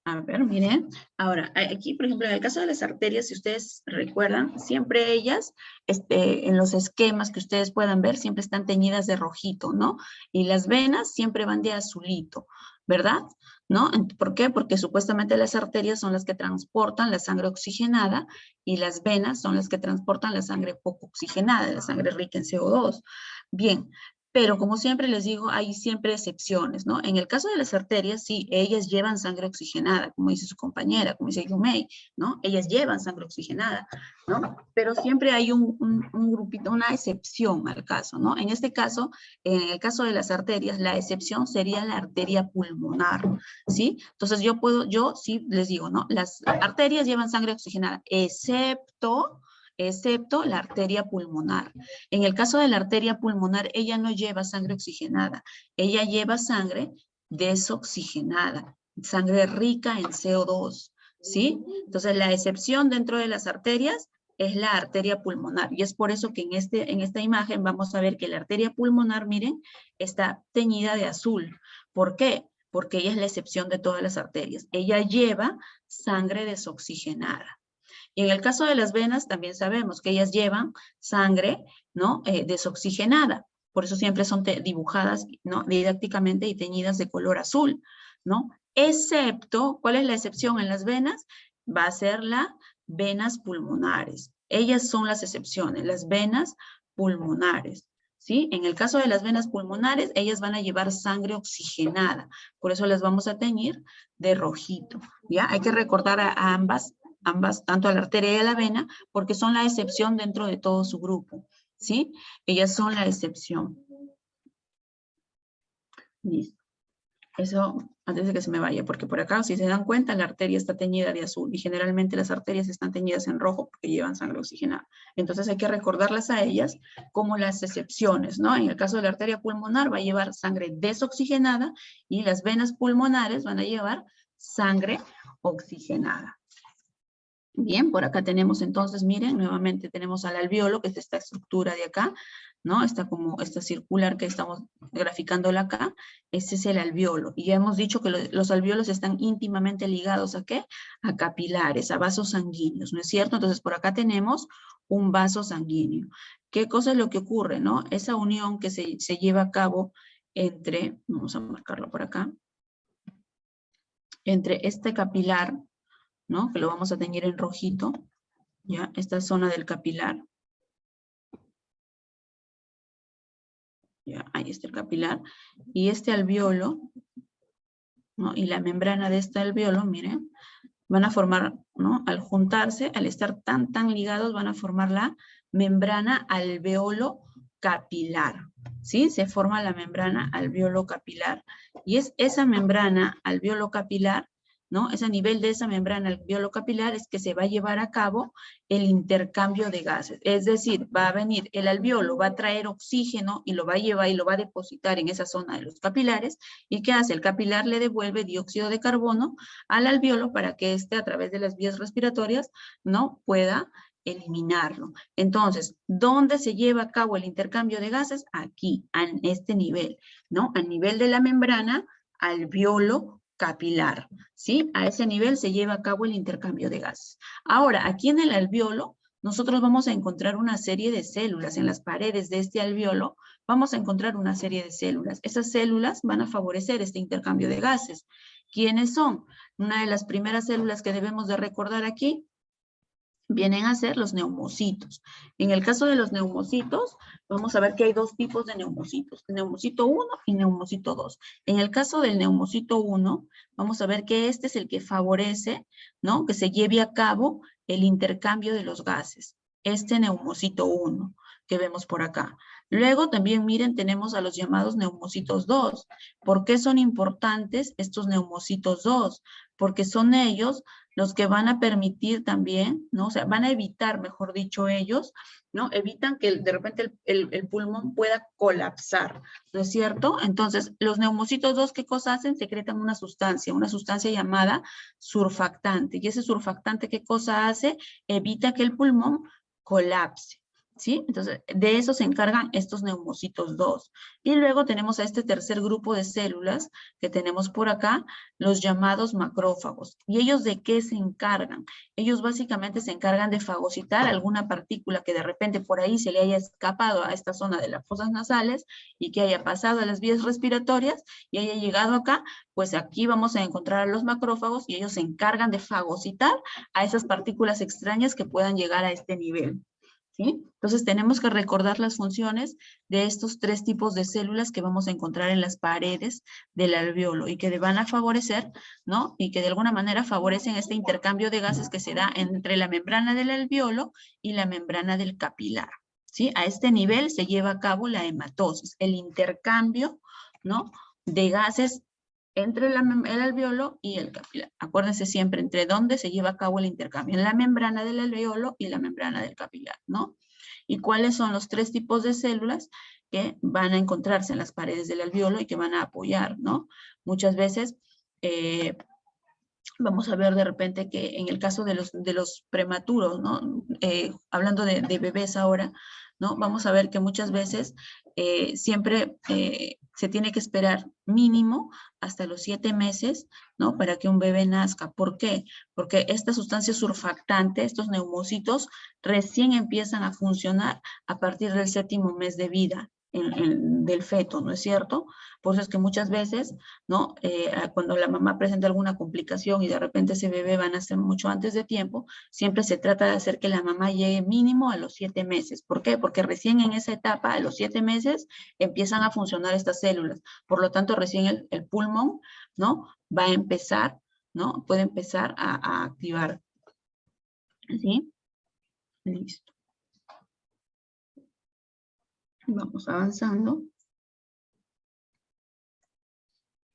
A ver, miren. Ahora, aquí, por ejemplo, en el caso de las arterias, si ustedes recuerdan, siempre ellas, en los esquemas que ustedes puedan ver, siempre están teñidas de rojito, ¿no? Y las venas siempre van de azulito, ¿verdad? ¿No? ¿Por qué? Porque supuestamente las arterias son las que transportan la sangre oxigenada y las venas son las que transportan la sangre poco oxigenada, la sangre rica en CO2. Bien, pero como siempre les digo, hay siempre excepciones, ¿no? En el caso de las arterias, sí, ellas llevan sangre oxigenada, como dice su compañera, como dice Yumei, ¿no? Ellas llevan sangre oxigenada, ¿no? Pero siempre hay un grupito, una excepción al caso, ¿no? En este caso, en el caso de las arterias, la excepción sería la arteria pulmonar, ¿sí? Entonces yo sí les digo, ¿no? Las arterias llevan sangre oxigenada, excepto la arteria pulmonar. En el caso de la arteria pulmonar, ella no lleva sangre oxigenada, ella lleva sangre desoxigenada, sangre rica en CO2, ¿sí? Entonces, la excepción dentro de las arterias es la arteria pulmonar, y es por eso que en esta imagen vamos a ver que la arteria pulmonar, miren, está teñida de azul. ¿Por qué? porque ella es la excepción de todas las arterias. Ella lleva sangre desoxigenada. Y en el caso de las venas también sabemos que ellas llevan sangre, ¿no? Desoxigenada. Por eso siempre son dibujadas, ¿no? Didácticamente y teñidas de color azul, ¿no? Excepto, ¿cuál es la excepción en las venas? Va a ser las venas pulmonares. Ellas son las excepciones, las venas pulmonares, ¿sí? En el caso de las venas pulmonares, ellas van a llevar sangre oxigenada. Por eso las vamos a teñir de rojito, ¿ya? Hay que recordar a ambas, tanto a la arteria y a la vena, porque son la excepción dentro de todo su grupo, ¿sí? Ellas son la excepción. Listo. Eso antes de que se me vaya, porque por acá, si se dan cuenta, la arteria está teñida de azul y generalmente las arterias están teñidas en rojo porque llevan sangre oxigenada. Entonces hay que recordarlas a ellas como las excepciones, ¿no? En el caso de la arteria pulmonar va a llevar sangre desoxigenada y las venas pulmonares van a llevar sangre oxigenada. Bien, por acá tenemos entonces, miren, nuevamente tenemos al alveolo, que es esta estructura de acá, ¿no? Esta circular que estamos graficándola acá, ese es el alveolo. Y ya hemos dicho que los alveolos están íntimamente ligados ¿a qué? A capilares, a vasos sanguíneos, ¿no es cierto? Entonces por acá tenemos un vaso sanguíneo. ¿Qué cosa es lo que ocurre, no? Esa unión que se lleva a cabo entre, vamos a marcarlo por acá, entre este capilar, ¿no? Que lo vamos a teñir en rojito, ¿ya? Esta zona del capilar. Ya, ahí está el capilar. Y este alveolo, ¿no? Y la membrana de este alveolo, miren, van a formar, ¿no? Al juntarse, al estar tan ligados, van a formar la membrana alveolo capilar, ¿sí? Se forma la membrana alveolo capilar. Y es esa membrana alveolo capilar, ¿no? Es a nivel de esa membrana alveolo capilar es que se va a llevar a cabo el intercambio de gases. Es decir, va a venir el alveolo, va a traer oxígeno y lo va a llevar y lo va a depositar en esa zona de los capilares. ¿Y qué hace? El capilar le devuelve dióxido de carbono al alveolo para que éste a través de las vías respiratorias no pueda eliminarlo. Entonces, ¿dónde se lleva a cabo el intercambio de gases? Aquí, en este nivel, ¿no? Al nivel de la membrana alveolo capilar, ¿sí? A ese nivel se lleva a cabo el intercambio de gases. Ahora, aquí en el alveolo, nosotros vamos a encontrar una serie de células. En las paredes de este alveolo vamos a encontrar una serie de células. Esas células van a favorecer este intercambio de gases. ¿Quiénes son? Una de las primeras células que debemos de recordar aquí vienen a ser los neumocitos. En el caso de los neumocitos, vamos a ver que hay dos tipos de neumocitos, neumocito 1 y neumocito 2. En el caso del neumocito 1, vamos a ver que este es el que favorece, ¿no? Que se lleve a cabo el intercambio de los gases. Este neumocito 1 que vemos por acá. Luego también, miren, tenemos a los llamados neumocitos 2. ¿Por qué son importantes estos neumocitos 2? Porque son ellos los que van a permitir también, ¿no? O sea, van a evitar, mejor dicho, ellos, ¿no? Evitan que de repente el pulmón pueda colapsar, ¿no es cierto? Entonces, los neumocitos 2, ¿qué cosa hacen? Secretan una sustancia llamada surfactante. Y ese surfactante, ¿qué cosa hace? Evita que el pulmón colapse. ¿Sí? Entonces, de eso se encargan estos neumocitos 2. Y luego tenemos a este tercer grupo de células que tenemos por acá, los llamados macrófagos. ¿Y ellos de qué se encargan? Ellos básicamente se encargan de fagocitar alguna partícula que de repente por ahí se le haya escapado a esta zona de las fosas nasales y que haya pasado a las vías respiratorias y haya llegado acá, pues aquí vamos a encontrar a los macrófagos y ellos se encargan de fagocitar a esas partículas extrañas que puedan llegar a este nivel. ¿Sí? Entonces tenemos que recordar las funciones de estos tres tipos de células que vamos a encontrar en las paredes del alveolo y que van a favorecer, ¿no? Y que de alguna manera favorecen este intercambio de gases que se da entre la membrana del alveolo y la membrana del capilar. ¿Sí? A este nivel se lleva a cabo la hematosis, el intercambio, ¿no? De gases entre el alveolo y el capilar. Acuérdense siempre entre dónde se lleva a cabo el intercambio, en la membrana del alveolo y la membrana del capilar, ¿no? ¿Y cuáles son los tres tipos de células que van a encontrarse en las paredes del alveolo y que van a apoyar, ¿no? Muchas veces Vamos a ver de repente que en el caso de los prematuros, ¿no? Hablando de bebés ahora, ¿no? Vamos a ver que muchas veces siempre se tiene que esperar mínimo hasta los 7 meses, ¿no? Para que un bebé nazca. ¿Por qué? Porque esta sustancia surfactante, estos neumocitos, recién empiezan a funcionar a partir del 7º mes de vida del feto, ¿no es cierto? Por eso es que muchas veces, ¿no? Cuando la mamá presenta alguna complicación y de repente ese bebé va a nacer mucho antes de tiempo, siempre se trata de hacer que la mamá llegue mínimo a los 7 meses. ¿Por qué? Porque recién en esa etapa, a los 7 meses, empiezan a funcionar estas células. Por lo tanto, recién el pulmón, ¿no? Va a empezar, ¿no? Puede empezar a activar. ¿Sí? Listo. Vamos avanzando.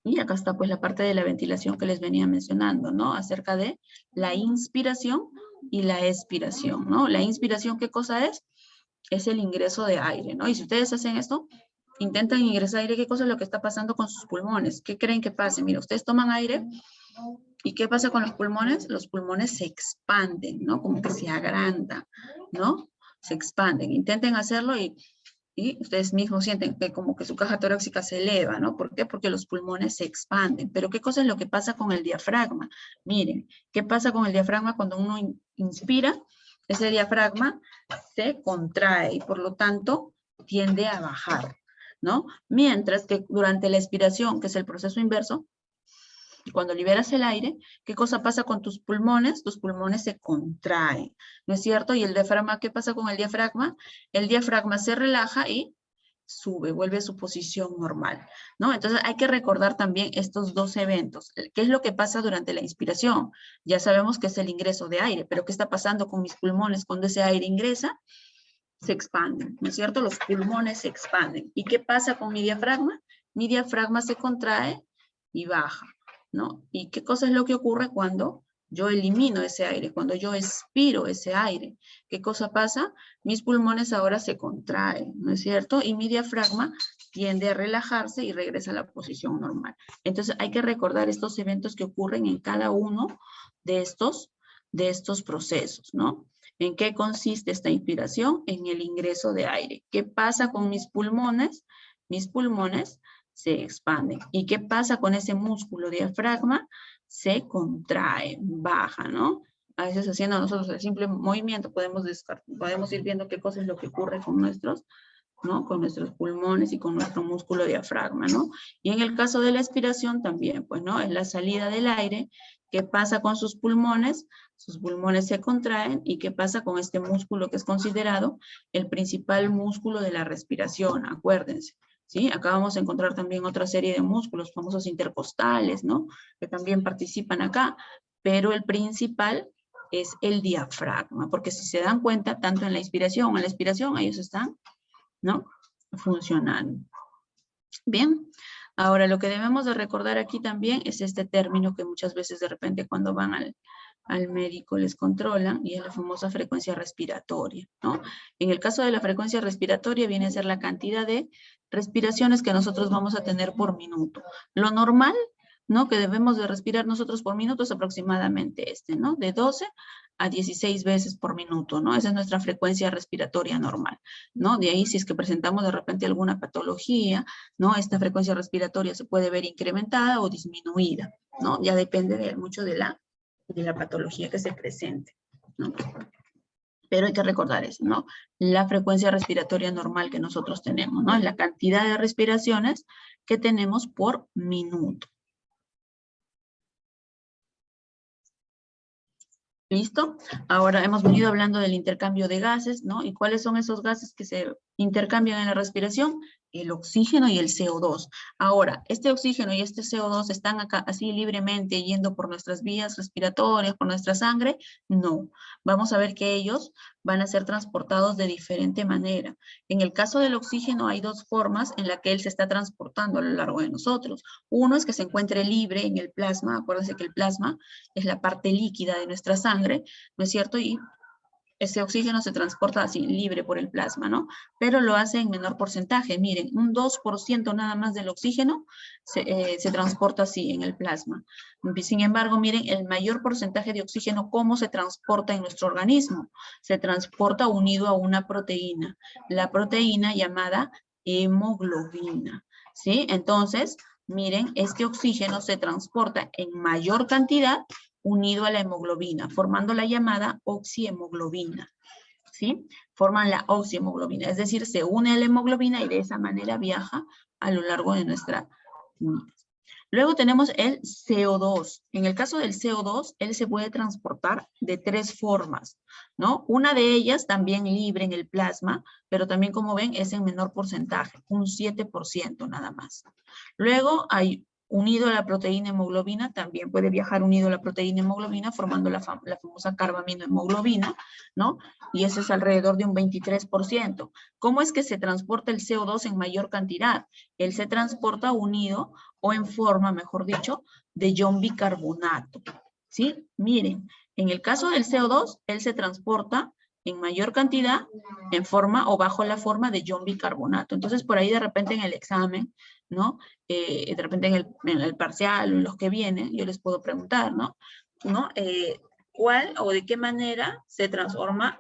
Y acá está pues la parte de la ventilación que les venía mencionando, ¿no? Acerca de la inspiración y la expiración, ¿no? La inspiración, ¿qué cosa es? Es el ingreso de aire, ¿no? Y si ustedes hacen esto, intentan ingresar aire, ¿qué cosa es lo que está pasando con sus pulmones? ¿Qué creen que pase? Mira, ustedes toman aire y ¿qué pasa con los pulmones? Los pulmones se expanden, ¿no? Como que se agrandan, ¿no? Se expanden. Intenten hacerlo y ustedes mismos sienten que como que su caja torácica se eleva, ¿no? ¿Por qué? Porque los pulmones se expanden. Pero ¿qué cosa es lo que pasa con el diafragma? Miren, ¿qué pasa con el diafragma cuando uno inspira? Ese diafragma se contrae y por lo tanto tiende a bajar, ¿no? Mientras que durante la expiración, que es el proceso inverso, cuando liberas el aire, ¿qué cosa pasa con tus pulmones? Tus pulmones se contraen, ¿no es cierto? Y el diafragma, ¿qué pasa con el diafragma? El diafragma se relaja y sube, vuelve a su posición normal, ¿no? Entonces hay que recordar también estos dos eventos. ¿Qué es lo que pasa durante la inspiración? Ya sabemos que es el ingreso de aire, pero ¿qué está pasando con mis pulmones cuando ese aire ingresa? Se expanden, ¿no es cierto? Los pulmones se expanden. ¿Y qué pasa con mi diafragma? Mi diafragma se contrae y baja, ¿no? ¿Y qué cosa es lo que ocurre cuando yo elimino ese aire, cuando yo expiro ese aire? ¿Qué cosa pasa? Mis pulmones ahora se contraen, ¿no es cierto? Y mi diafragma tiende a relajarse y regresa a la posición normal. Entonces hay que recordar estos eventos que ocurren en cada uno de estos procesos, ¿no? ¿En qué consiste esta inspiración? En el ingreso de aire. ¿Qué pasa con mis pulmones? Mis pulmones se expanden. ¿Y qué pasa con ese músculo diafragma? Se contrae, baja, ¿no? A veces haciendo nosotros el simple movimiento podemos ir viendo qué cosa es lo que ocurre con nuestros, ¿no? Con nuestros pulmones y con nuestro músculo diafragma, ¿no? Y en el caso de la expiración también, pues, ¿no? Es la salida del aire. ¿Qué pasa con sus pulmones? Sus pulmones se contraen. ¿Y qué pasa con este músculo que es considerado el principal músculo de la respiración? Acuérdense, ¿sí? Acá vamos a encontrar también otra serie de músculos, famosos intercostales, ¿no? Que también participan acá, pero el principal es el diafragma, porque si se dan cuenta, tanto en la inspiración o en la expiración, ellos están, ¿no? Funcionando. Bien, ahora lo que debemos de recordar aquí también es este término que muchas veces de repente cuando van al médico les controlan, y es la famosa frecuencia respiratoria, ¿no? En el caso de la frecuencia respiratoria viene a ser la cantidad de respiraciones que nosotros vamos a tener por minuto. Lo normal, ¿no? Que debemos de respirar nosotros por minuto es aproximadamente ¿no? De 12 a 16 veces por minuto, ¿no? Esa es nuestra frecuencia respiratoria normal, ¿no? De ahí, si es que presentamos de repente alguna patología, ¿no? Esta frecuencia respiratoria se puede ver incrementada o disminuida, ¿no? Ya depende mucho de la patología que se presente, ¿no? Pero hay que recordar eso, ¿no? La frecuencia respiratoria normal que nosotros tenemos, ¿no? Es la cantidad de respiraciones que tenemos por minuto. ¿Listo? Ahora hemos venido hablando del intercambio de gases, ¿no? ¿Y cuáles son esos gases que se intercambian en la respiración? El oxígeno y el CO2. Ahora, este oxígeno y este CO2 están acá así libremente yendo por nuestras vías respiratorias, por nuestra sangre. No. Vamos a ver que ellos van a ser transportados de diferente manera. En el caso del oxígeno hay dos formas en la que él se está transportando a lo largo de nosotros. Uno es que se encuentre libre en el plasma. Acuérdense que el plasma es la parte líquida de nuestra sangre, ¿no es cierto? Y ese oxígeno se transporta así, libre por el plasma, ¿no? Pero lo hace en menor porcentaje. Miren, un 2% nada más del oxígeno se transporta así en el plasma. Sin embargo, miren, el mayor porcentaje de oxígeno, ¿cómo se transporta en nuestro organismo? Se transporta unido a una proteína. La proteína llamada hemoglobina, ¿sí? Entonces, miren, este oxígeno se transporta en mayor cantidad unido a la hemoglobina, formando la llamada oxihemoglobina, ¿sí? Forman la oxihemoglobina, es decir, se une a la hemoglobina y de esa manera viaja a lo largo de nuestra vida. Luego tenemos el CO2. En el caso del CO2, él se puede transportar de 3 formas, ¿no? Una de ellas también libre en el plasma, pero también, como ven, es en menor porcentaje, un 7% nada más. Luego hay unido a la proteína hemoglobina, también puede viajar unido a la proteína hemoglobina, formando la famosa carbaminohemoglobina, ¿no? Y eso es alrededor de un 23%. ¿Cómo es que se transporta el CO2 en mayor cantidad? Él se transporta unido o en forma, mejor dicho, de ion bicarbonato, ¿sí? Miren, en el caso del CO2, él se transporta en mayor cantidad en forma o bajo la forma de ion bicarbonato. Entonces, por ahí de repente en el examen, ¿no? De repente en el parcial o en los que vienen, yo les puedo preguntar, ¿no? ¿Cuál o de qué manera se transporta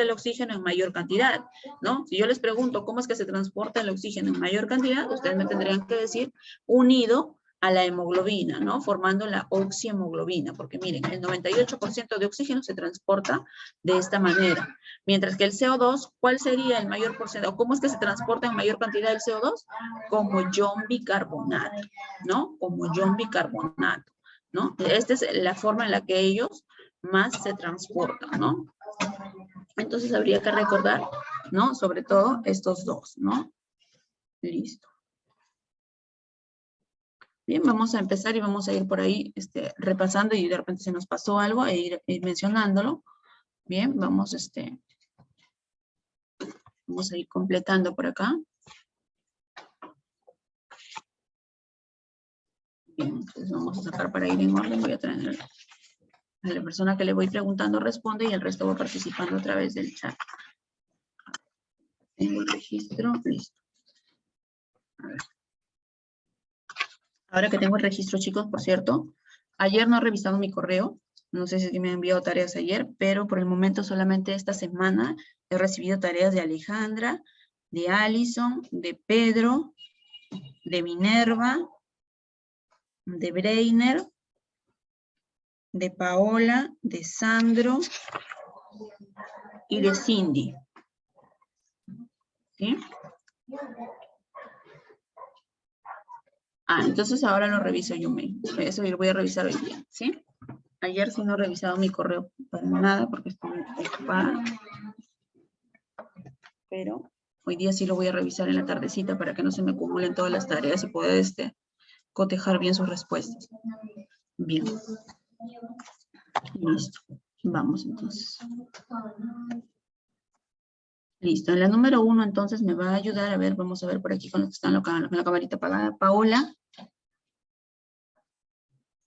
el oxígeno en mayor cantidad, ¿no? Si yo les pregunto cómo es que se transporta el oxígeno en mayor cantidad, ustedes me tendrían que decir unido a la hemoglobina, ¿no? Formando la oxihemoglobina, porque miren, el 98% de oxígeno se transporta de esta manera. Mientras que el CO2, ¿cuál sería el mayor porcentaje? ¿O cómo es que se transporta en mayor cantidad el CO2? Como ion bicarbonato, ¿no? Como ion bicarbonato, ¿no? Esta es la forma en la que ellos más se transportan, ¿no? Entonces habría que recordar, ¿no? Sobre todo estos dos, ¿no? Listo. Bien, vamos a empezar y vamos a ir por ahí repasando y de repente se nos pasó algo e ir mencionándolo. Bien, vamos a ir completando por acá. Bien, entonces vamos a sacar para ir en orden. Voy a traer a la persona que le voy preguntando responde y el resto va participando a través del chat. Tengo el registro, listo. A ver. Ahora que tengo el registro, chicos, por cierto, ayer no he revisado mi correo. No sé si me han enviado tareas ayer, pero por el momento solamente esta semana he recibido tareas de Alejandra, de Alison, de Pedro, de Minerva, de Breiner, de Paola, de Sandro y de Cindy. ¿Sí? Entonces ahora lo reviso yo mismo. Eso lo voy a revisar hoy día, ¿sí? Ayer sí no he revisado mi correo para nada porque estoy ocupada. Pero hoy día sí lo voy a revisar en la tardecita para que no se me acumulen todas las tareas y pueda cotejar bien sus respuestas. Bien. Listo. Vamos entonces. Listo. En la número 1 entonces me va a ayudar. A ver, vamos a ver por aquí con los que están con la camarita apagada. Paola.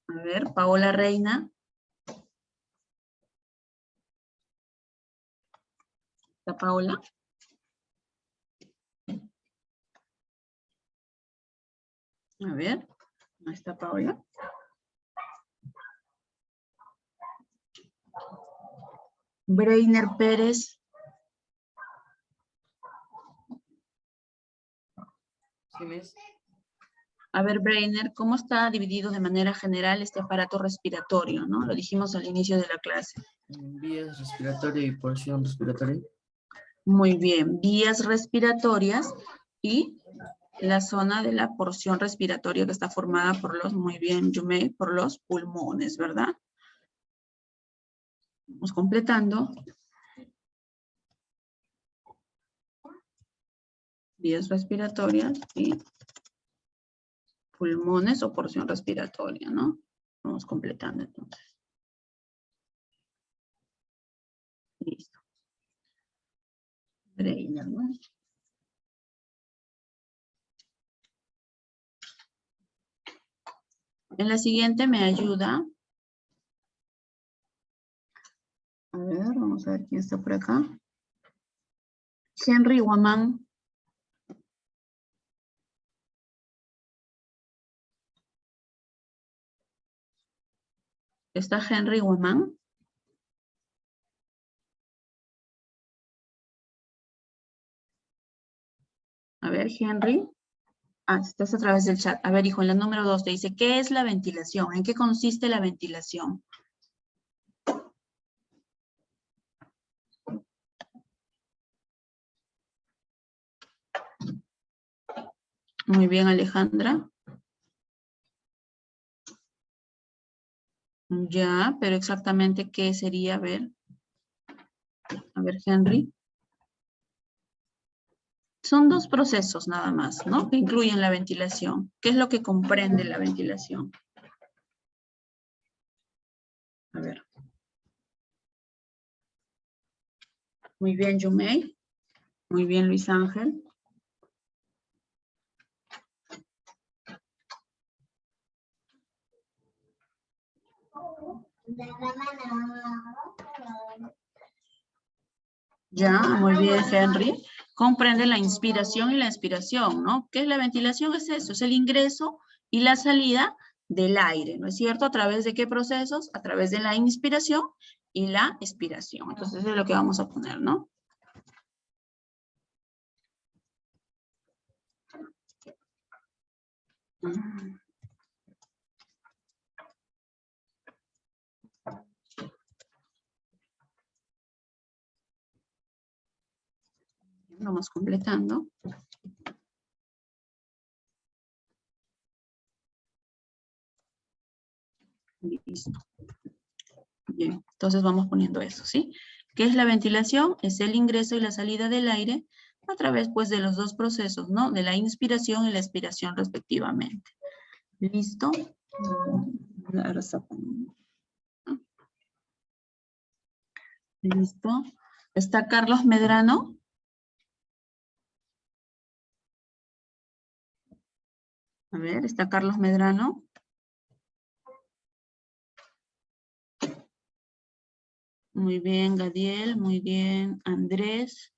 A ver, Paola Reina. ¿Está Paola? A ver, ¿no está Paola? Breiner Pérez. ¿Sí ves? A ver, Breiner, ¿cómo está dividido de manera general este aparato respiratorio, no? Lo dijimos al inicio de la clase. Vías respiratoria y porción respiratoria. Muy bien, vías respiratorias y la zona de la porción respiratoria que está formada por los, muy bien, Yume, por los pulmones, ¿verdad? Vamos completando. Vías respiratorias y pulmones o porción respiratoria, ¿no? Vamos completando entonces. Listo. Breiner, ¿no? En la siguiente me ayuda A ver, vamos a ver quién está por acá. Henry Guamán. ¿Está Henry Guamán? A ver, Henry. Ah, estás a través del chat. A ver, hijo, en la número 2 te dice, ¿qué es la ventilación? ¿En qué consiste la ventilación? Muy bien, Alejandra. Ya, pero exactamente qué sería, a ver, Henry. Son dos procesos nada más, ¿no? Que incluyen la ventilación. ¿Qué es lo que comprende la ventilación? A ver. Muy bien, Yumei. Muy bien, Luis Ángel. Ya, muy bien, Henry. Comprende la inspiración y la expiración, ¿no? ¿Qué es la ventilación? Es eso, es el ingreso y la salida del aire, ¿no es cierto? ¿A través de qué procesos? A través de la inspiración y la expiración. Entonces, eso es lo que vamos a poner, ¿no? Vamos completando. Listo. Bien, entonces vamos poniendo eso, ¿sí? ¿Qué es la ventilación? Es el ingreso y la salida del aire a través, pues, de los dos procesos, ¿no? De la inspiración y la expiración, respectivamente. ¿Listo? Ahora está poniendo. ¿Listo? ¿Está Carlos Medrano? A ver, ¿está Carlos Medrano? Muy bien, Gadiel, muy bien, Andrés.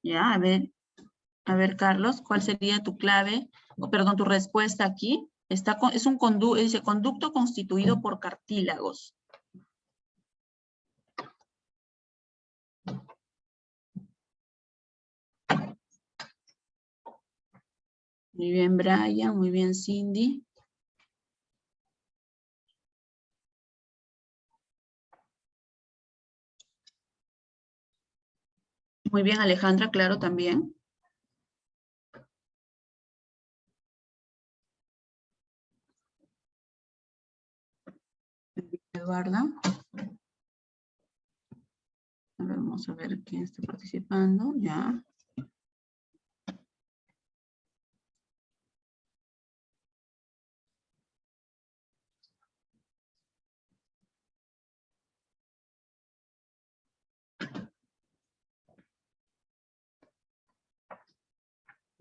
Ya, a ver, Carlos, ¿cuál sería tu clave? Perdón, tu respuesta aquí. Es un dice conducto constituido por cartílagos. Muy bien, Brian, muy bien, Cindy. Muy bien, Alejandra, claro, también. Eduarda. A ver, vamos a ver quién está participando, ya.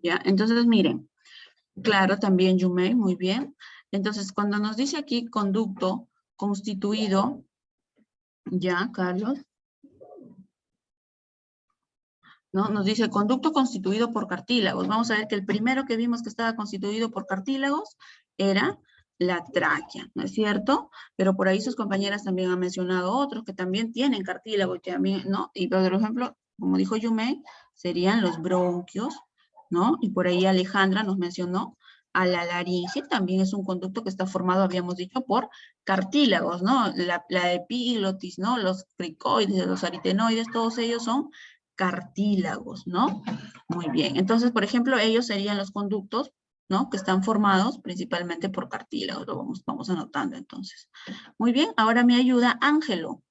Ya, entonces miren, claro, también Yumei, muy bien. Entonces, cuando nos dice aquí conducto constituido, ya, Carlos, ¿no? Nos dice conducto constituido por cartílagos. Vamos a ver que el primero que vimos que estaba constituido por cartílagos era la tráquea, ¿no es cierto? Pero por ahí sus compañeras también han mencionado otros que también tienen cartílagos, también, ¿no? Y por ejemplo, como dijo Yumei, serían los bronquios, ¿no? Y por ahí Alejandra nos mencionó a la laringe, también es un conducto que está formado, habíamos dicho, por cartílagos, ¿no? La epiglotis, ¿no? Los cricoides, los aritenoides, todos ellos son cartílagos, ¿no? Muy bien. Entonces, por ejemplo, ellos serían los conductos, ¿no? Que están formados principalmente por cartílagos. Lo vamos anotando entonces. Muy bien. Ahora me ayuda Ángelo.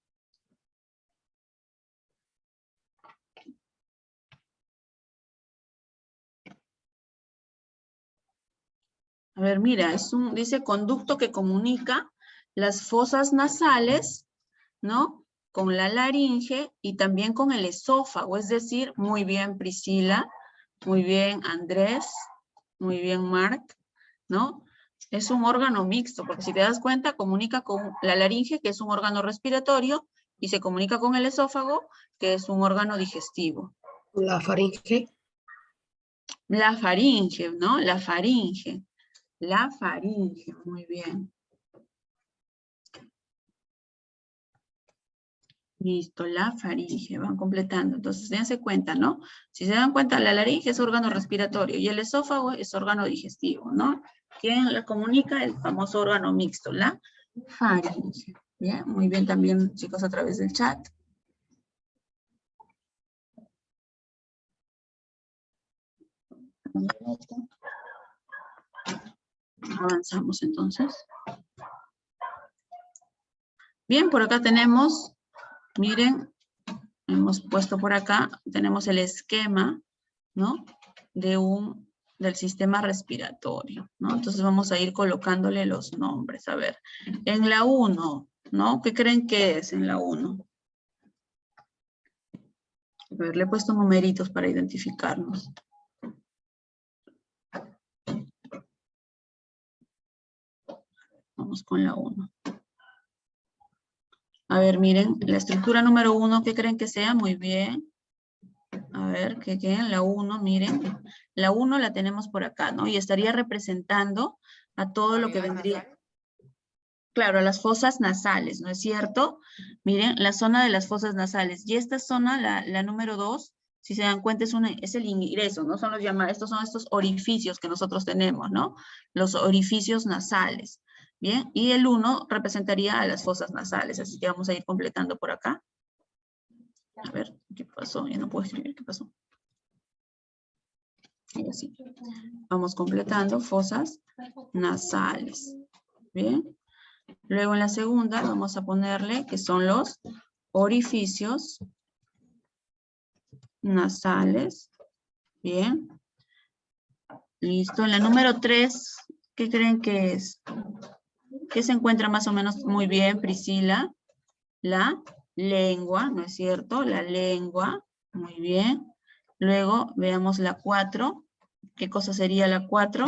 A ver, mira, dice conducto que comunica las fosas nasales, ¿no? Con la laringe y también con el esófago. Es decir, muy bien, Priscila. Muy bien, Andrés. Muy bien, Mark, ¿no? Es un órgano mixto, porque si te das cuenta, comunica con la laringe, que es un órgano respiratorio, y se comunica con el esófago, que es un órgano digestivo. La faringe. La faringe, ¿no? La faringe. La faringe, muy bien. Listo, la faringe, van completando. Entonces, dense cuenta, ¿no? Si se dan cuenta, la laringe es órgano respiratorio y el esófago es órgano digestivo, ¿no? ¿Quién la comunica? El famoso órgano mixto, la faringe. Bien, muy bien también, chicos, a través del chat. Avanzamos entonces. Bien, por acá tenemos, miren, hemos puesto por acá, tenemos el esquema, ¿no? Del sistema respiratorio, ¿no? Entonces vamos a ir colocándole los nombres. A ver, en la 1, ¿no? ¿Qué creen que es en la 1? A ver, le he puesto numeritos para identificarnos. Vamos con la 1. A ver, miren, la estructura número 1, ¿qué creen que sea? Muy bien. A ver, ¿qué en la 1? Miren, la 1 la tenemos por acá, ¿no? Y estaría representando a todo lo que vendría. Claro, a las fosas nasales, ¿no es cierto? Miren, la zona de las fosas nasales. Y esta zona, la número 2, si se dan cuenta, es el ingreso, ¿no? Son los llamados, estos son estos orificios que nosotros tenemos, ¿no? Los orificios nasales. Bien, y el 1 representaría a las fosas nasales, así que vamos a ir completando por acá. A ver, ¿qué pasó? Ya no puedo escribir, ¿qué pasó? Y así. Vamos completando fosas nasales. Bien. Luego en la segunda vamos a ponerle que son los orificios nasales. Bien. Listo. En la número 3, ¿qué creen que es? ¿Qué se encuentra más o menos muy bien, Priscila? La lengua, ¿no es cierto? La lengua. Muy bien. Luego veamos la 4. ¿Qué cosa sería la 4?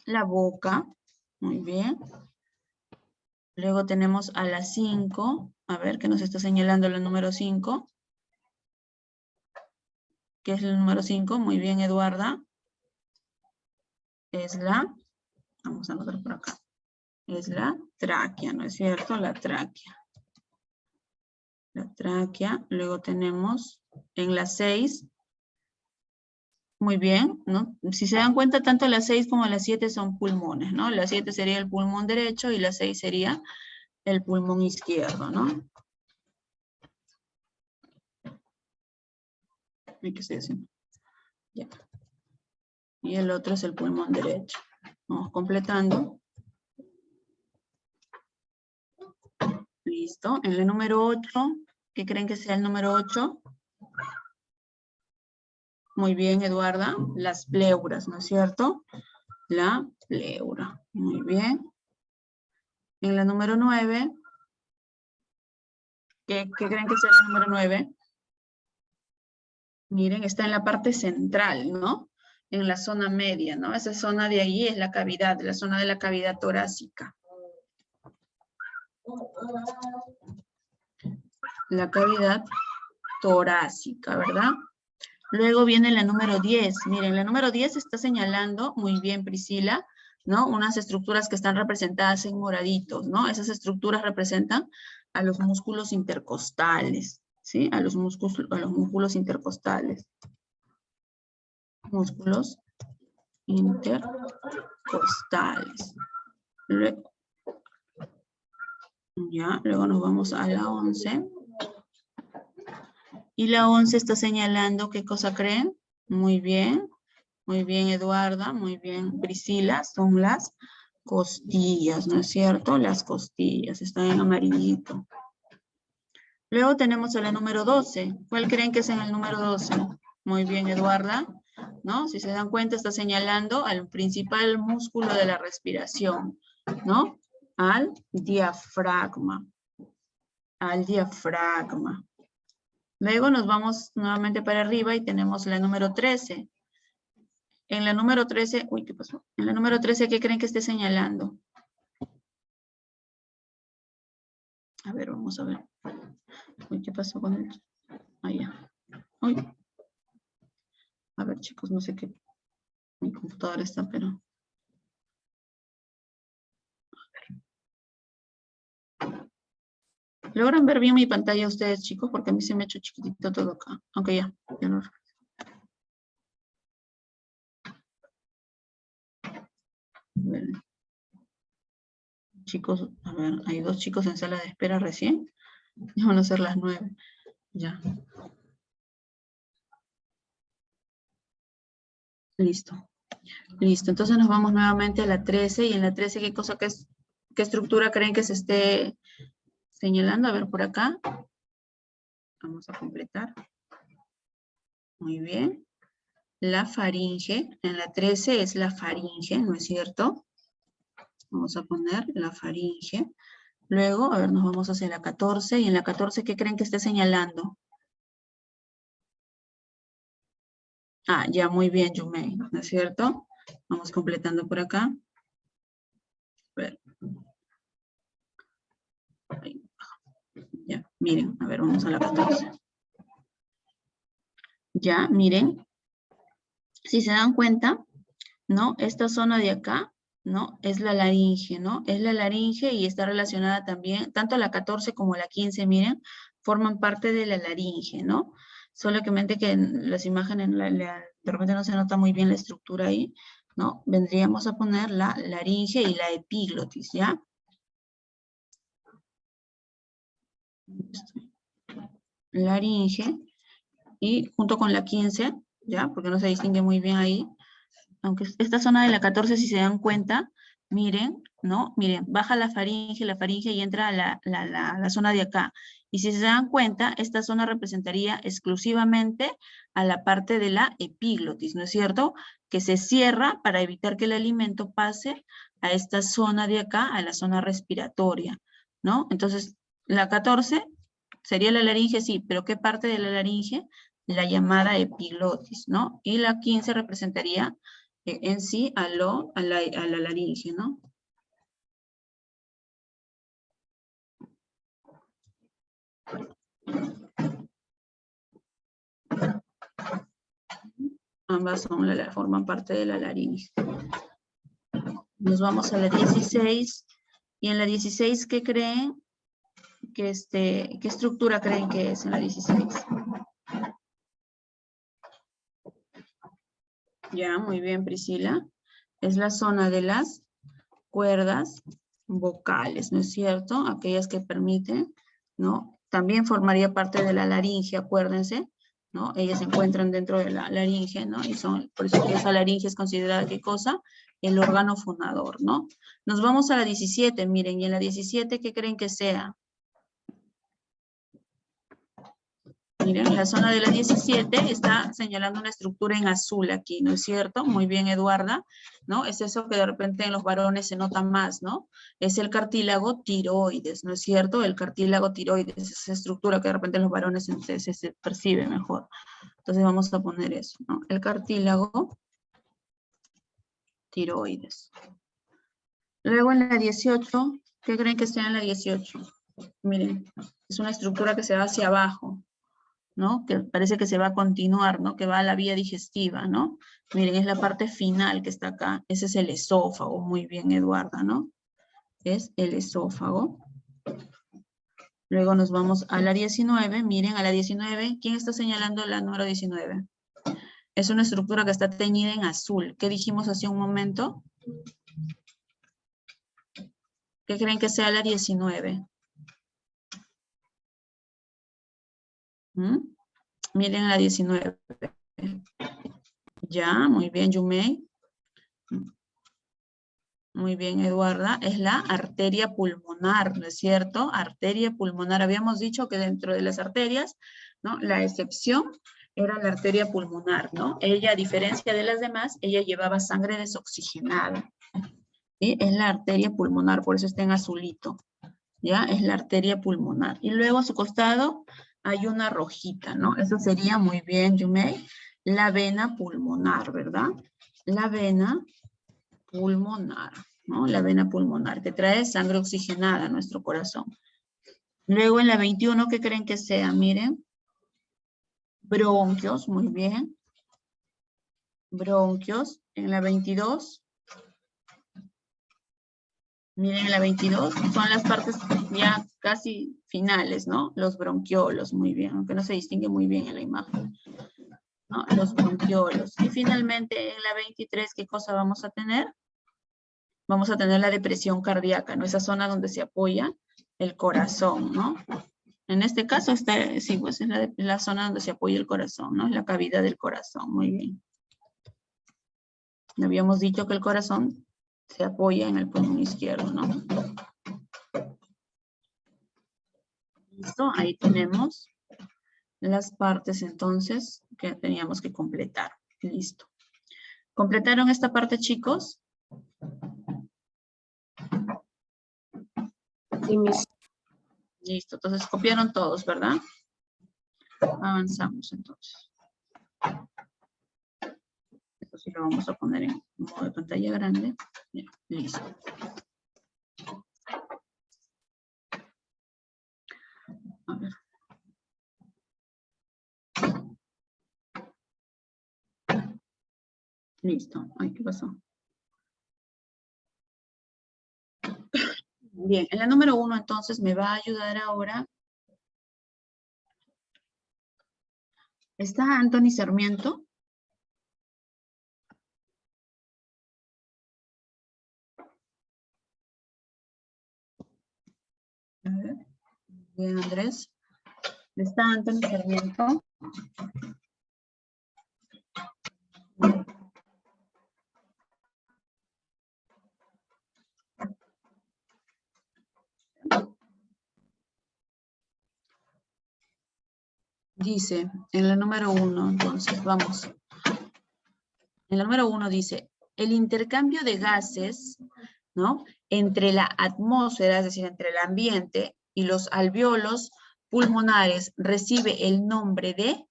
La boca. Muy bien. Luego tenemos a la 5. A ver, ¿qué nos está señalando la número 5? ¿Qué es el número 5? Muy bien, Eduarda. Es la, vamos a anotar por acá. Es la tráquea, ¿no es cierto? La tráquea. La tráquea. Luego tenemos en la 6. Muy bien, ¿no? Si se dan cuenta, tanto la 6 como la 7 son pulmones, ¿no? La 7 sería el pulmón derecho y la 6 sería el pulmón izquierdo, ¿no? ¿Qué estoy haciendo? Ya. Y el otro es el pulmón derecho. Vamos completando. Listo. En el número 8, ¿qué creen que sea el número 8? Muy bien, Eduarda. Las pleuras, ¿no es cierto? La pleura. Muy bien. En la número 9, ¿qué creen que sea la número 9? Miren, está en la parte central, ¿no? En la zona media, ¿no? Esa zona de ahí es la cavidad, la zona de la cavidad torácica. La cavidad torácica, ¿verdad? Luego viene la número 10. Miren, la número 10 está señalando, muy bien Priscila, ¿no? Unas estructuras que están representadas en moraditos, ¿no? Esas estructuras representan a los músculos intercostales, ¿sí? A los músculos intercostales. Músculos intercostales. Luego nos vamos a la 11. Y la 11 está señalando, ¿qué cosa creen? Muy bien Eduarda, muy bien Priscila, son las costillas, ¿no es cierto? Las costillas, están en amarillito. Luego tenemos a la número 12. ¿Cuál creen que es en el número 12? Muy bien Eduarda, ¿no? Si se dan cuenta está señalando al principal músculo de la respiración, ¿no? Al diafragma. Al diafragma. Luego nos vamos nuevamente para arriba y tenemos la número 13. En la número 13, uy, ¿qué pasó? En la número 13, ¿qué creen que esté señalando? A ver, vamos a ver. Uy, ¿qué pasó con el? Allá. Uy. A ver, chicos, no sé qué. Mi computadora está, pero... ¿Logran ver bien mi pantalla ustedes, chicos? Porque a mí se me ha hecho chiquitito todo acá. Aunque ya no. A ver. Chicos, a ver, hay 2 chicos en sala de espera recién. Ya van a ser las 9. Ya. Listo. Listo. Entonces nos vamos nuevamente a la 13. Y en la 13, ¿qué estructura creen que se esté señalando? A ver, por acá. Vamos a completar. Muy bien. La faringe. En la 13 es la faringe, ¿no es cierto? Vamos a poner la faringe. Luego, a ver, nos vamos hacia la 14. Y en la 14, ¿qué creen que esté señalando? Ah, ya, muy bien, Yumei, ¿no es cierto? Vamos completando por acá. A ver. Ahí. Ya, miren, a ver, vamos a la 14. Ya, miren. Si se dan cuenta, ¿no? Esta zona de acá, ¿no? Es la laringe, ¿no? Es la laringe y está relacionada también, tanto la 14 como la 15, miren, forman parte de la laringe, ¿no? Solamente que en las imágenes de repente no se nota muy bien la estructura ahí, ¿no? Vendríamos a poner la laringe y la epiglotis, ¿ya? Laringe y junto con la 15, ¿ya? Porque no se distingue muy bien ahí. Aunque esta zona de la 14, si se dan cuenta, miren, ¿no? Miren, baja la faringe y entra a la zona de acá. Y si se dan cuenta, esta zona representaría exclusivamente a la parte de la epiglotis, ¿no es cierto? Que se cierra para evitar que el alimento pase a esta zona de acá, a la zona respiratoria, ¿no? Entonces, la 14 sería la laringe, sí, pero ¿qué parte de la laringe? La llamada epiglotis, ¿no? Y la 15 representaría en sí a la laringe, ¿no? Ambas forman parte de la laringe. Nos vamos a la 16. Y en la 16, ¿qué creen? ¿Qué estructura creen que es en la 16? Ya, muy bien, Priscila. Es la zona de las cuerdas vocales, ¿no es cierto? Aquellas que permiten, ¿no? También formaría parte de la laringe, acuérdense, ¿no? Ellas se encuentran dentro de la laringe, ¿no? Y son, por eso que esa laringe es considerada, ¿qué cosa? El órgano fonador, ¿no? Nos vamos a la 17, miren, y en la 17, ¿qué creen que sea? Miren, la zona de la 17 está señalando una estructura en azul aquí, ¿no es cierto? Muy bien, Eduarda, ¿no? Es eso que de repente en los varones se nota más, ¿no? Es el cartílago tiroides, ¿no es cierto? El cartílago tiroides es esa estructura que de repente en los varones se percibe mejor. Entonces vamos a poner eso, ¿no? El cartílago tiroides. Luego en la 18, ¿qué creen que está en la 18? Miren, es una estructura que se va hacia abajo, ¿no? Que parece que se va a continuar, ¿no? Que va a la vía digestiva, ¿no? Miren, es la parte final que está acá. Ese es el esófago. Muy bien, Eduarda, ¿no? Es el esófago. Luego nos vamos a la 19. Miren, a la 19. ¿Quién está señalando la número 19? Es una estructura que está teñida en azul. ¿Qué dijimos hace un momento? ¿Qué creen que sea la 19? Miren la 19. Ya, muy bien, Yumei. Muy bien, Eduarda. Es la arteria pulmonar, ¿no es cierto? Arteria pulmonar. Habíamos dicho que dentro de las arterias, ¿no? La excepción era la arteria pulmonar, ¿no? Ella, a diferencia de las demás, ella llevaba sangre desoxigenada. ¿Sí? Es la arteria pulmonar, por eso está en azulito. ¿Ya? Es la arteria pulmonar. Y luego a su costado hay una rojita, ¿no? Eso sería, muy bien, Yumei, la vena pulmonar, ¿verdad? la vena pulmonar, ¿no? La vena pulmonar, que trae sangre oxigenada a nuestro corazón. Luego en la 21, ¿qué creen que sea? Miren. Bronquios, muy bien. Bronquios. En la 22. Miren, en la 22 son las partes ya casi finales, ¿no? Los bronquiolos, muy bien, aunque no se distingue muy bien en la imagen, ¿no? Los bronquiolos. Y finalmente en la 23, ¿qué cosa vamos a tener? Vamos a tener la depresión cardíaca, ¿no? Esa zona donde se apoya el corazón, ¿no? En este caso, sí, pues es la zona donde se apoya el corazón, ¿no? Es la cavidad del corazón, muy bien. Habíamos dicho que el corazón se apoya en el pulmón izquierdo, ¿no? Listo, ahí tenemos las partes entonces que teníamos que completar. Listo. ¿Completaron esta parte, chicos? Sí, Miss. Listo, entonces copiaron todos, ¿verdad? Avanzamos entonces. Esto sí lo vamos a poner en modo de pantalla grande. Bien, listo. A ver. Listo. Ay, ¿qué pasó? Bien, en la número 1 entonces me va a ayudar ahora. ¿Está Anthony Sarmiento? A ver. Bien, Andrés. ¿Está Anthony Sarmiento? Dice, en la número 1, entonces, vamos. En la número 1 dice, el intercambio de gases, ¿no? Entre la atmósfera, es decir, entre el ambiente y los alvéolos pulmonares recibe el nombre de,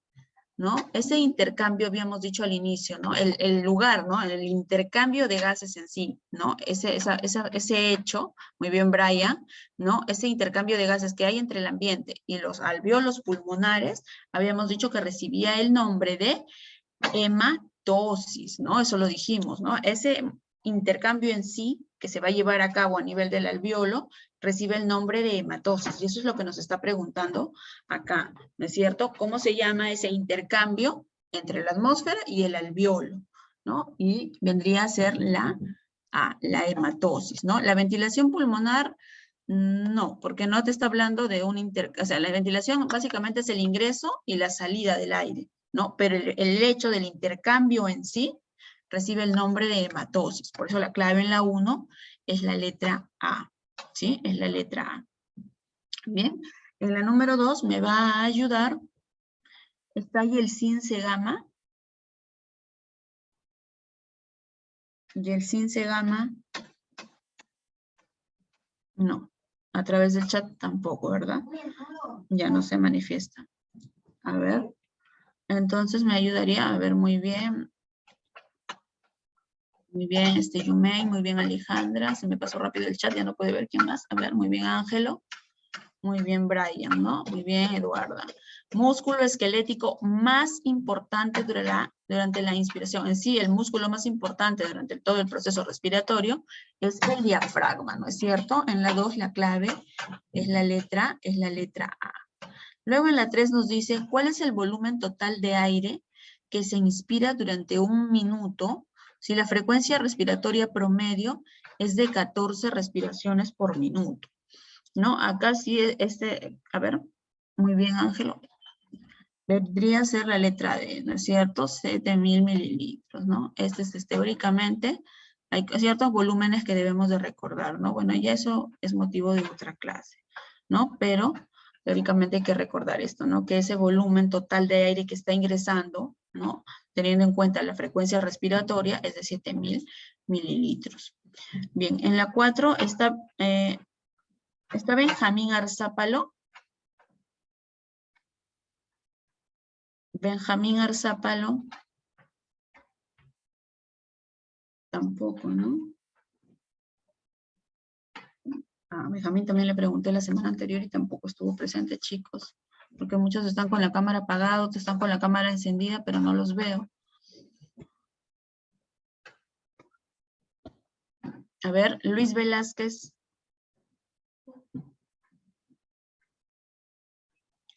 ¿no? Ese intercambio habíamos dicho al inicio, ¿no? El lugar, ¿no? El intercambio de gases en sí, ¿no? Ese hecho, muy bien, Brian, ¿no? Ese intercambio de gases que hay entre el ambiente y los alvéolos pulmonares, habíamos dicho que recibía el nombre de hematosis, ¿no? Eso lo dijimos, ¿no? Ese intercambio en sí que se va a llevar a cabo a nivel del alvéolo recibe el nombre de hematosis y eso es lo que nos está preguntando acá, ¿no es cierto? ¿Cómo se llama ese intercambio entre la atmósfera y el alvéolo, ¿no? Y vendría a ser la hematosis, ¿no? La ventilación pulmonar, no, porque no te está hablando de un o sea, la ventilación básicamente es el ingreso y la salida del aire, ¿no? Pero el hecho del intercambio en sí recibe el nombre de hematosis. Por eso la clave en la 1 es la letra A, ¿sí? Es la letra A. Bien, en la número 2 me va a ayudar, está ahí el SINCE gamma. Y el SINCE gamma, no. A través del chat tampoco, ¿verdad? Ya no se manifiesta. A ver. Entonces me ayudaría a ver muy bien. Muy bien, Yumei, muy bien, Alejandra. Se me pasó rápido el chat, ya no puede ver quién más. A ver, muy bien, Ángelo. Muy bien, Brian, ¿no? Muy bien, Eduarda. Músculo esquelético más importante durante la inspiración. En sí, el músculo más importante durante todo el proceso respiratorio es el diafragma, ¿no es cierto? En la 2, la clave es la letra A. Luego en la 3 nos dice, ¿cuál es el volumen total de aire que se inspira durante 1 minuto si la frecuencia respiratoria promedio es de 14 respiraciones por minuto? ¿No? Acá sí, a ver, muy bien, Ángelo. Vendría a ser la letra D, ¿no es cierto? 7,000 mililitros, ¿no? Es teóricamente, hay ciertos volúmenes que debemos de recordar, ¿no? Bueno, ya eso es motivo de otra clase, ¿no? Pero teóricamente hay que recordar esto, ¿no? Que ese volumen total de aire que está ingresando, ¿no? Teniendo en cuenta la frecuencia respiratoria es de 7,000 mililitros. Bien, en la 4 está Benjamín Arzápalo. Benjamín Arzápalo. Tampoco, ¿no? A Benjamín también le pregunté la semana anterior y tampoco estuvo presente, chicos. Porque muchos están con la cámara apagada, otros están con la cámara encendida, pero no los veo. A ver, Luis Velázquez.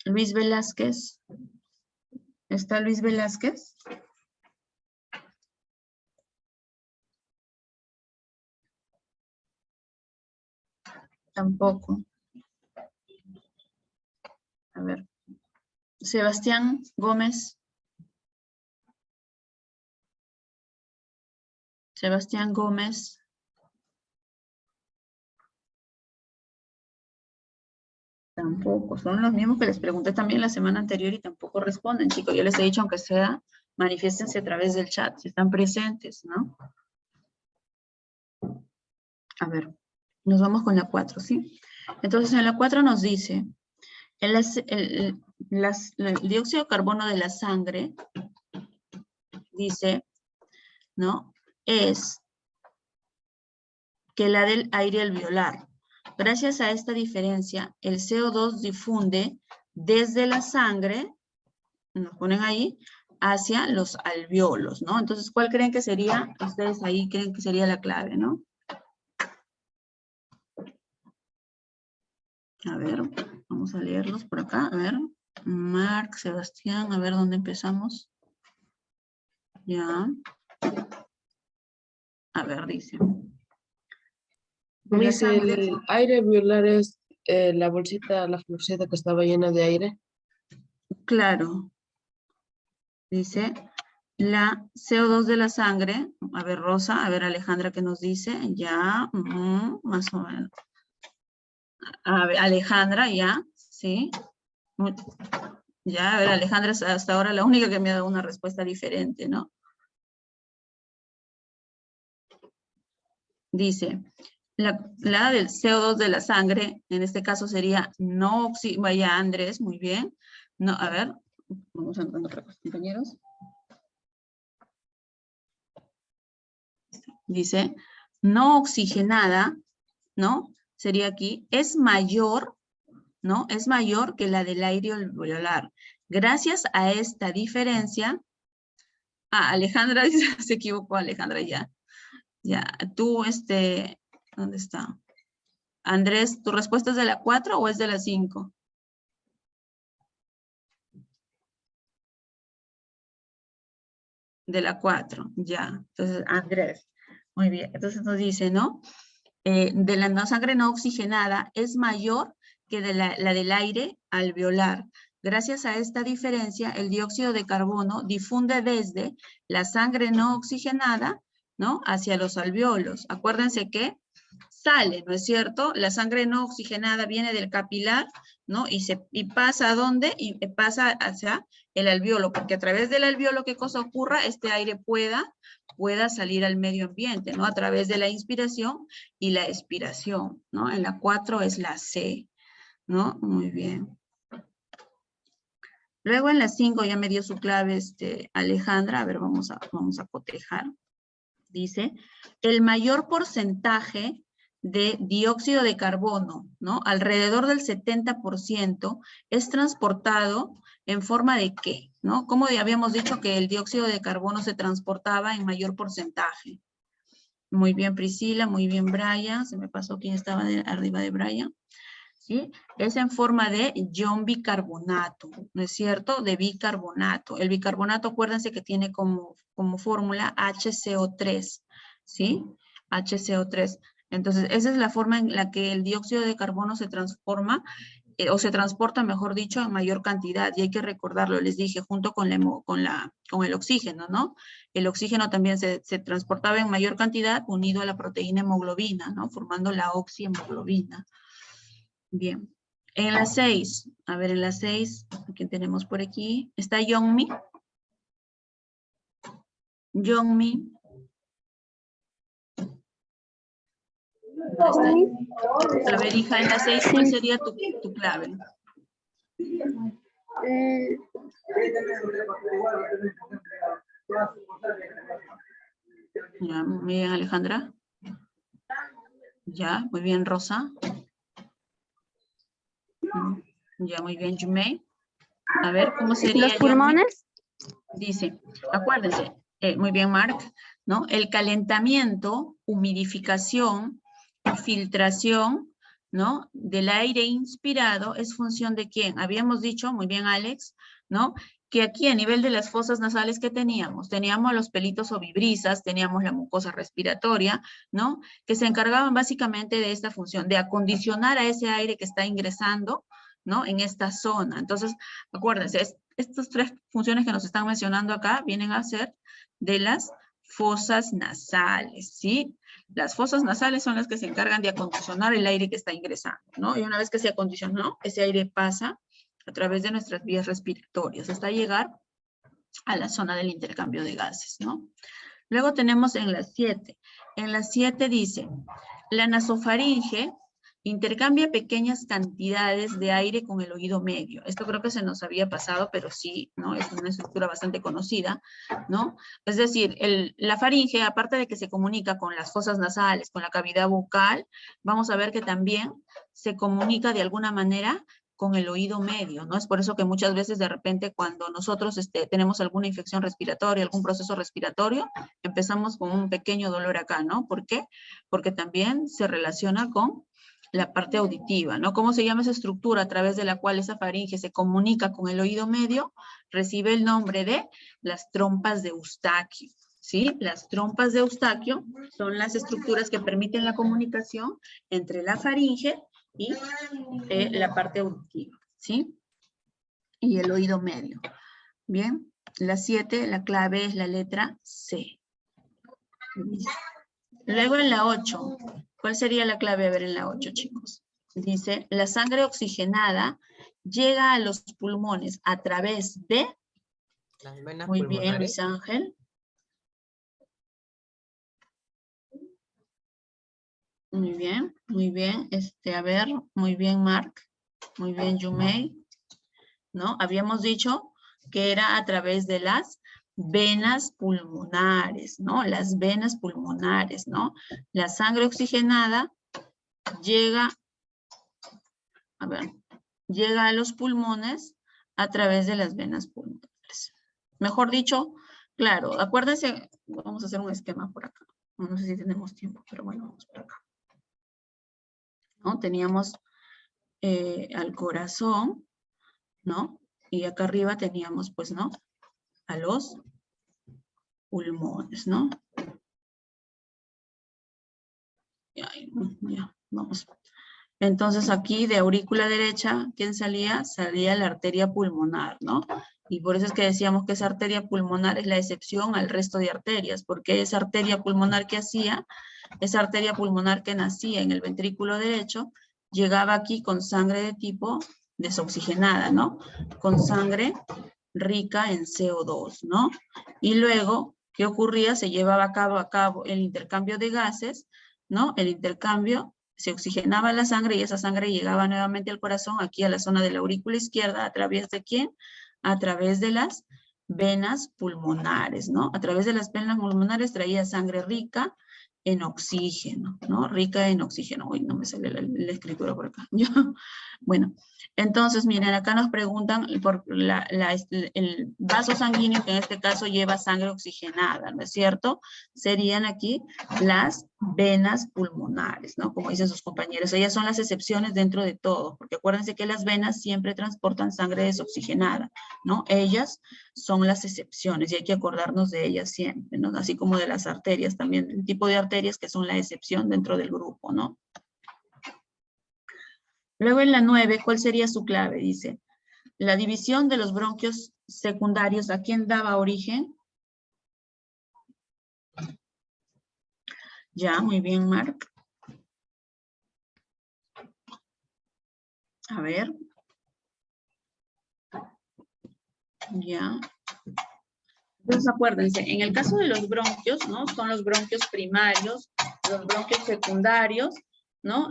Luis Velázquez. ¿Está Luis Velázquez? Tampoco. A ver. Sebastián Gómez. Sebastián Gómez. Tampoco. Son los mismos que les pregunté también la semana anterior y tampoco responden, chicos. Yo les he dicho, aunque sea, manifiéstense a través del chat, si están presentes, ¿no? A ver, nos vamos con la 4, ¿sí? Entonces, en la 4 nos dice, el dióxido de carbono de la sangre, dice, ¿no? Es que la del aire alveolar. Gracias a esta diferencia, el CO2 difunde desde la sangre, nos ponen ahí, hacia los alvéolos, ¿no? Entonces, ¿cuál creen que sería? Ustedes ahí creen que sería la clave, ¿no? A ver, vamos a leerlos por acá. A ver, Marc, Sebastián, a ver dónde empezamos. Ya. A ver, dice. Miss, el aire alveolar es la bolsita, la florcita que estaba llena de aire. Claro. Dice, la CO2 de la sangre. A ver, Rosa, a ver, Alejandra, ¿qué nos dice? Ya, más o menos. A ver, Alejandra, ya, sí. Ya, a ver, Alejandra es hasta ahora la única que me ha dado una respuesta diferente, ¿no? Dice, la del CO2 de la sangre, en este caso sería no oxígeno. Vaya, Andrés, muy bien. No, a ver, vamos a encontrar otra cosa, compañeros. Dice, no oxigenada, ¿no? Sería aquí, es mayor, ¿no? Es mayor que la del aire alveolar. Gracias a esta diferencia, Alejandra se equivocó, Alejandra, ya. Ya, tú, ¿dónde está? Andrés, ¿tu respuesta es de la 4 o es de la 5? De la 4, ya. Entonces, Andrés, muy bien. Entonces nos dice, ¿no? De la sangre no oxigenada es mayor que de la del aire alveolar. Gracias a esta diferencia, el dióxido de carbono difunde desde la sangre no oxigenada, ¿no? Hacia los alvéolos. Acuérdense que sale, ¿no es cierto? La sangre no oxigenada viene del capilar, ¿no? Y pasa ¿a dónde? Y pasa hacia el alvéolo, porque a través del alvéolo, ¿qué cosa ocurra? Este aire pueda salir al medio ambiente, ¿no? A través de la inspiración y la expiración, ¿no? En la 4 es la C, ¿no? Muy bien. Luego en la 5 ya me dio su clave Alejandra, a ver, vamos a cotejar. Dice, el mayor porcentaje de dióxido de carbono, ¿no? Alrededor del 70% es transportado en forma de ¿qué? ¿No? Como habíamos dicho que el dióxido de carbono se transportaba en mayor porcentaje. Muy bien, Priscila, muy bien, Brian. Se me pasó quién estaba arriba de Brian. ¿Sí? Es en forma de ion bicarbonato, ¿no es cierto? De bicarbonato. El bicarbonato, acuérdense que tiene como fórmula HCO3, ¿sí? HCO3. Entonces, esa es la forma en la que el dióxido de carbono se transforma, o se transporta, mejor dicho, en mayor cantidad. Y hay que recordarlo, les dije, junto con el oxígeno, ¿no? El oxígeno también se transportaba en mayor cantidad unido a la proteína hemoglobina, ¿no? Formando la oxihemoglobina. Bien. En la 6, a ver, en la 6, ¿quién tenemos por aquí? ¿Está Yongmi? Yongmi. ¿Dónde está? A ver, hija, en la 6, ¿cuál sería tu clave? Ya, muy bien, Alejandra. Ya, muy bien, Rosa. Ya, muy bien, Jumei. A ver, ¿cómo sería? ¿Los pulmones? Dice, acuérdense, muy bien, Mark, ¿no? El calentamiento, humidificación y filtración, ¿no? Del aire inspirado es función de quién. Habíamos dicho, muy bien, Alex, ¿no? Que aquí a nivel de las fosas nasales, ¿qué teníamos? Teníamos los pelitos o vibrisas, teníamos la mucosa respiratoria, ¿no? Que se encargaban básicamente de esta función, de acondicionar a ese aire que está ingresando, ¿no? En esta zona. Entonces, acuérdense, estas tres funciones que nos están mencionando acá vienen a ser de las fosas nasales, ¿sí? Las fosas nasales son las que se encargan de acondicionar el aire que está ingresando, ¿no? Y una vez que se acondicionó, ese aire pasa a través de nuestras vías respiratorias hasta llegar a la zona del intercambio de gases, ¿no? Luego tenemos en las 7. En las 7 dice, la nasofaringe intercambia pequeñas cantidades de aire con el oído medio. Esto creo que se nos había pasado, pero sí, ¿no? Es una estructura bastante conocida, ¿no? Es decir, la faringe, aparte de que se comunica con las fosas nasales, con la cavidad bucal, vamos a ver que también se comunica de alguna manera con el oído medio, ¿no? Es por eso que muchas veces de repente cuando nosotros tenemos alguna infección respiratoria, algún proceso respiratorio, empezamos con un pequeño dolor acá, ¿no? ¿Por qué? Porque también se relaciona con la parte auditiva, ¿no? ¿Cómo se llama esa estructura a través de la cual esa faringe se comunica con el oído medio? Recibe el nombre de las trompas de Eustaquio, ¿sí? Las trompas de Eustaquio son las estructuras que permiten la comunicación entre la faringe y la parte auditiva, ¿sí? Y el oído medio. Bien, la 7, la clave es la letra C. Luego en la 8, ¿cuál sería la clave? A ver, en la 8, chicos. Dice, la sangre oxigenada llega a los pulmones a través de... Las venas Muy bien, pulmonares. Luis Ángel. Muy bien, muy bien. A ver, muy bien, Mark. Muy bien, Yumei. ¿No? Habíamos dicho que era a través de las venas pulmonares, ¿no? Las venas pulmonares, ¿no? La sangre oxigenada llega, a ver, llega a los pulmones a través de las venas pulmonares. Mejor dicho, claro, acuérdense, vamos a hacer un esquema por acá. No sé si tenemos tiempo, pero bueno, vamos por acá. ¿No? Teníamos al corazón, ¿no? Y acá arriba teníamos, pues, ¿no? A los pulmones, ¿no? Ya, vamos. Entonces aquí de aurícula derecha, ¿quién salía? Salía la arteria pulmonar, ¿no? Y por eso es que decíamos que esa arteria pulmonar es la excepción al resto de arterias, porque esa arteria pulmonar que hacía, esa arteria pulmonar que nacía en el ventrículo derecho, llegaba aquí con sangre de tipo desoxigenada, ¿no? Con sangre rica en CO2, ¿no? Y luego, ¿qué ocurría? Se llevaba a cabo el intercambio de gases, ¿no? El intercambio, se oxigenaba la sangre y esa sangre llegaba nuevamente al corazón, aquí a la zona de la aurícula izquierda, ¿a través de quién? A través de las venas pulmonares, ¿no? A través de las venas pulmonares traía sangre rica en oxígeno, ¿no? Rica en oxígeno. Uy, no me sale la escritura por acá. Bueno, entonces, miren, acá nos preguntan por el vaso sanguíneo, que en este caso lleva sangre oxigenada, ¿no es cierto? Serían aquí las venas pulmonares, ¿no? Como dicen sus compañeros, ellas son las excepciones dentro de todo, porque acuérdense que las venas siempre transportan sangre desoxigenada, ¿no? Ellas son las excepciones y hay que acordarnos de ellas siempre, ¿no? Así como de las arterias también, el tipo de arterias que son la excepción dentro del grupo, ¿no? Luego en la 9, ¿cuál sería su clave? Dice, la división de los bronquios secundarios, ¿a quién daba origen? Ya, muy bien, Mark. A ver. Ya. Entonces acuérdense, en el caso de los bronquios, ¿no? Son los bronquios primarios, los bronquios secundarios, ¿no?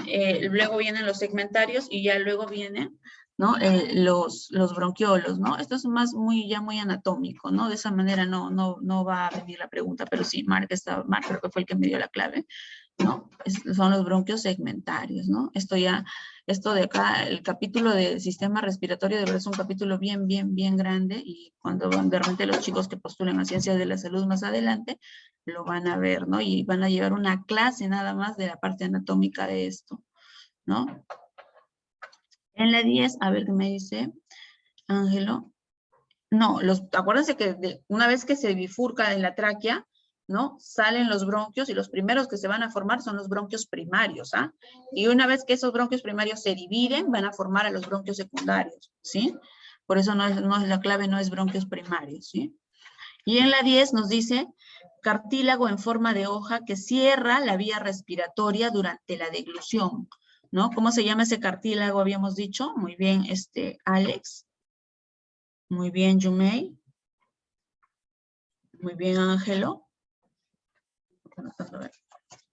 Luego vienen los segmentarios y ya luego vienen ¿no? Los bronquiolos, ¿no? Esto es más ya muy anatómico, ¿no? De esa manera no va a venir la pregunta, pero sí, Mark creo que fue el que me dio la clave, ¿no? Son los bronquios segmentarios, ¿no? Esto de acá, el capítulo de sistema respiratorio de verdad es un capítulo bien grande, y cuando de repente los chicos que postulen a ciencias de la salud más adelante, lo van a ver, ¿no? Y van a llevar una clase nada más de la parte anatómica de esto, ¿no? En la 10, a ver qué me dice Ángelo. No, acuérdense que una vez que se bifurca en la tráquea, ¿no? Salen los bronquios, y los primeros que se van a formar son los bronquios primarios, ¿ah? Y una vez que esos bronquios primarios se dividen, van a formar a los bronquios secundarios, ¿sí? Por eso la clave no es bronquios primarios, ¿sí? Y en la 10 nos dice cartílago en forma de hoja que cierra la vía respiratoria durante la deglución, ¿no? ¿Cómo se llama ese cartílago? Habíamos dicho. Muy bien, Alex. Muy bien, Yumei. Muy bien, Ángelo. A ver,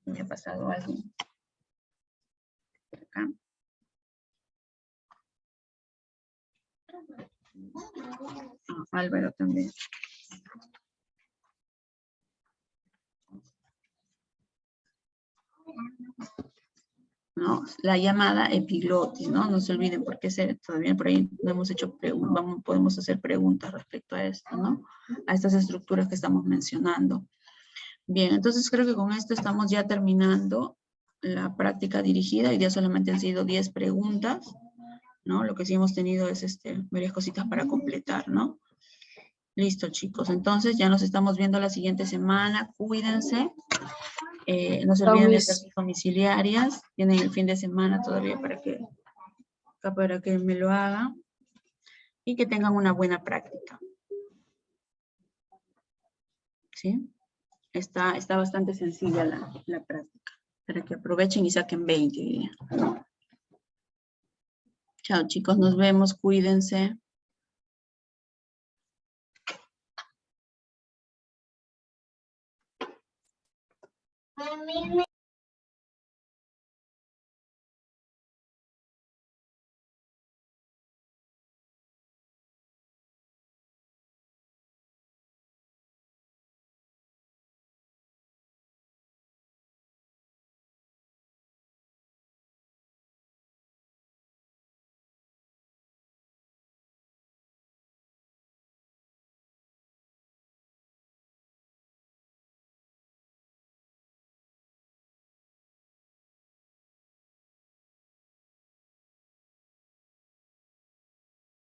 me ha pasado algo. Por acá. Álvaro también. ¿No? La llamada epiglotis, ¿no? No se olviden, porque todavía por ahí no hemos hecho preguntas, podemos hacer preguntas respecto a esto, ¿no? A estas estructuras que estamos mencionando. Bien, entonces creo que con esto estamos ya terminando la práctica dirigida, y ya solamente han sido 10 preguntas, ¿no? Lo que sí hemos tenido es varias cositas para completar, ¿no? Listo, chicos. Entonces ya nos estamos viendo la siguiente semana. Cuídense. No se olviden de hacer sus domiciliarias. Tienen el fin de semana todavía para que me lo hagan. Y que tengan una buena práctica. ¿Sí? Está bastante sencilla la práctica. Para que aprovechen y saquen 20, diría. Chao, chicos. Nos vemos. Cuídense.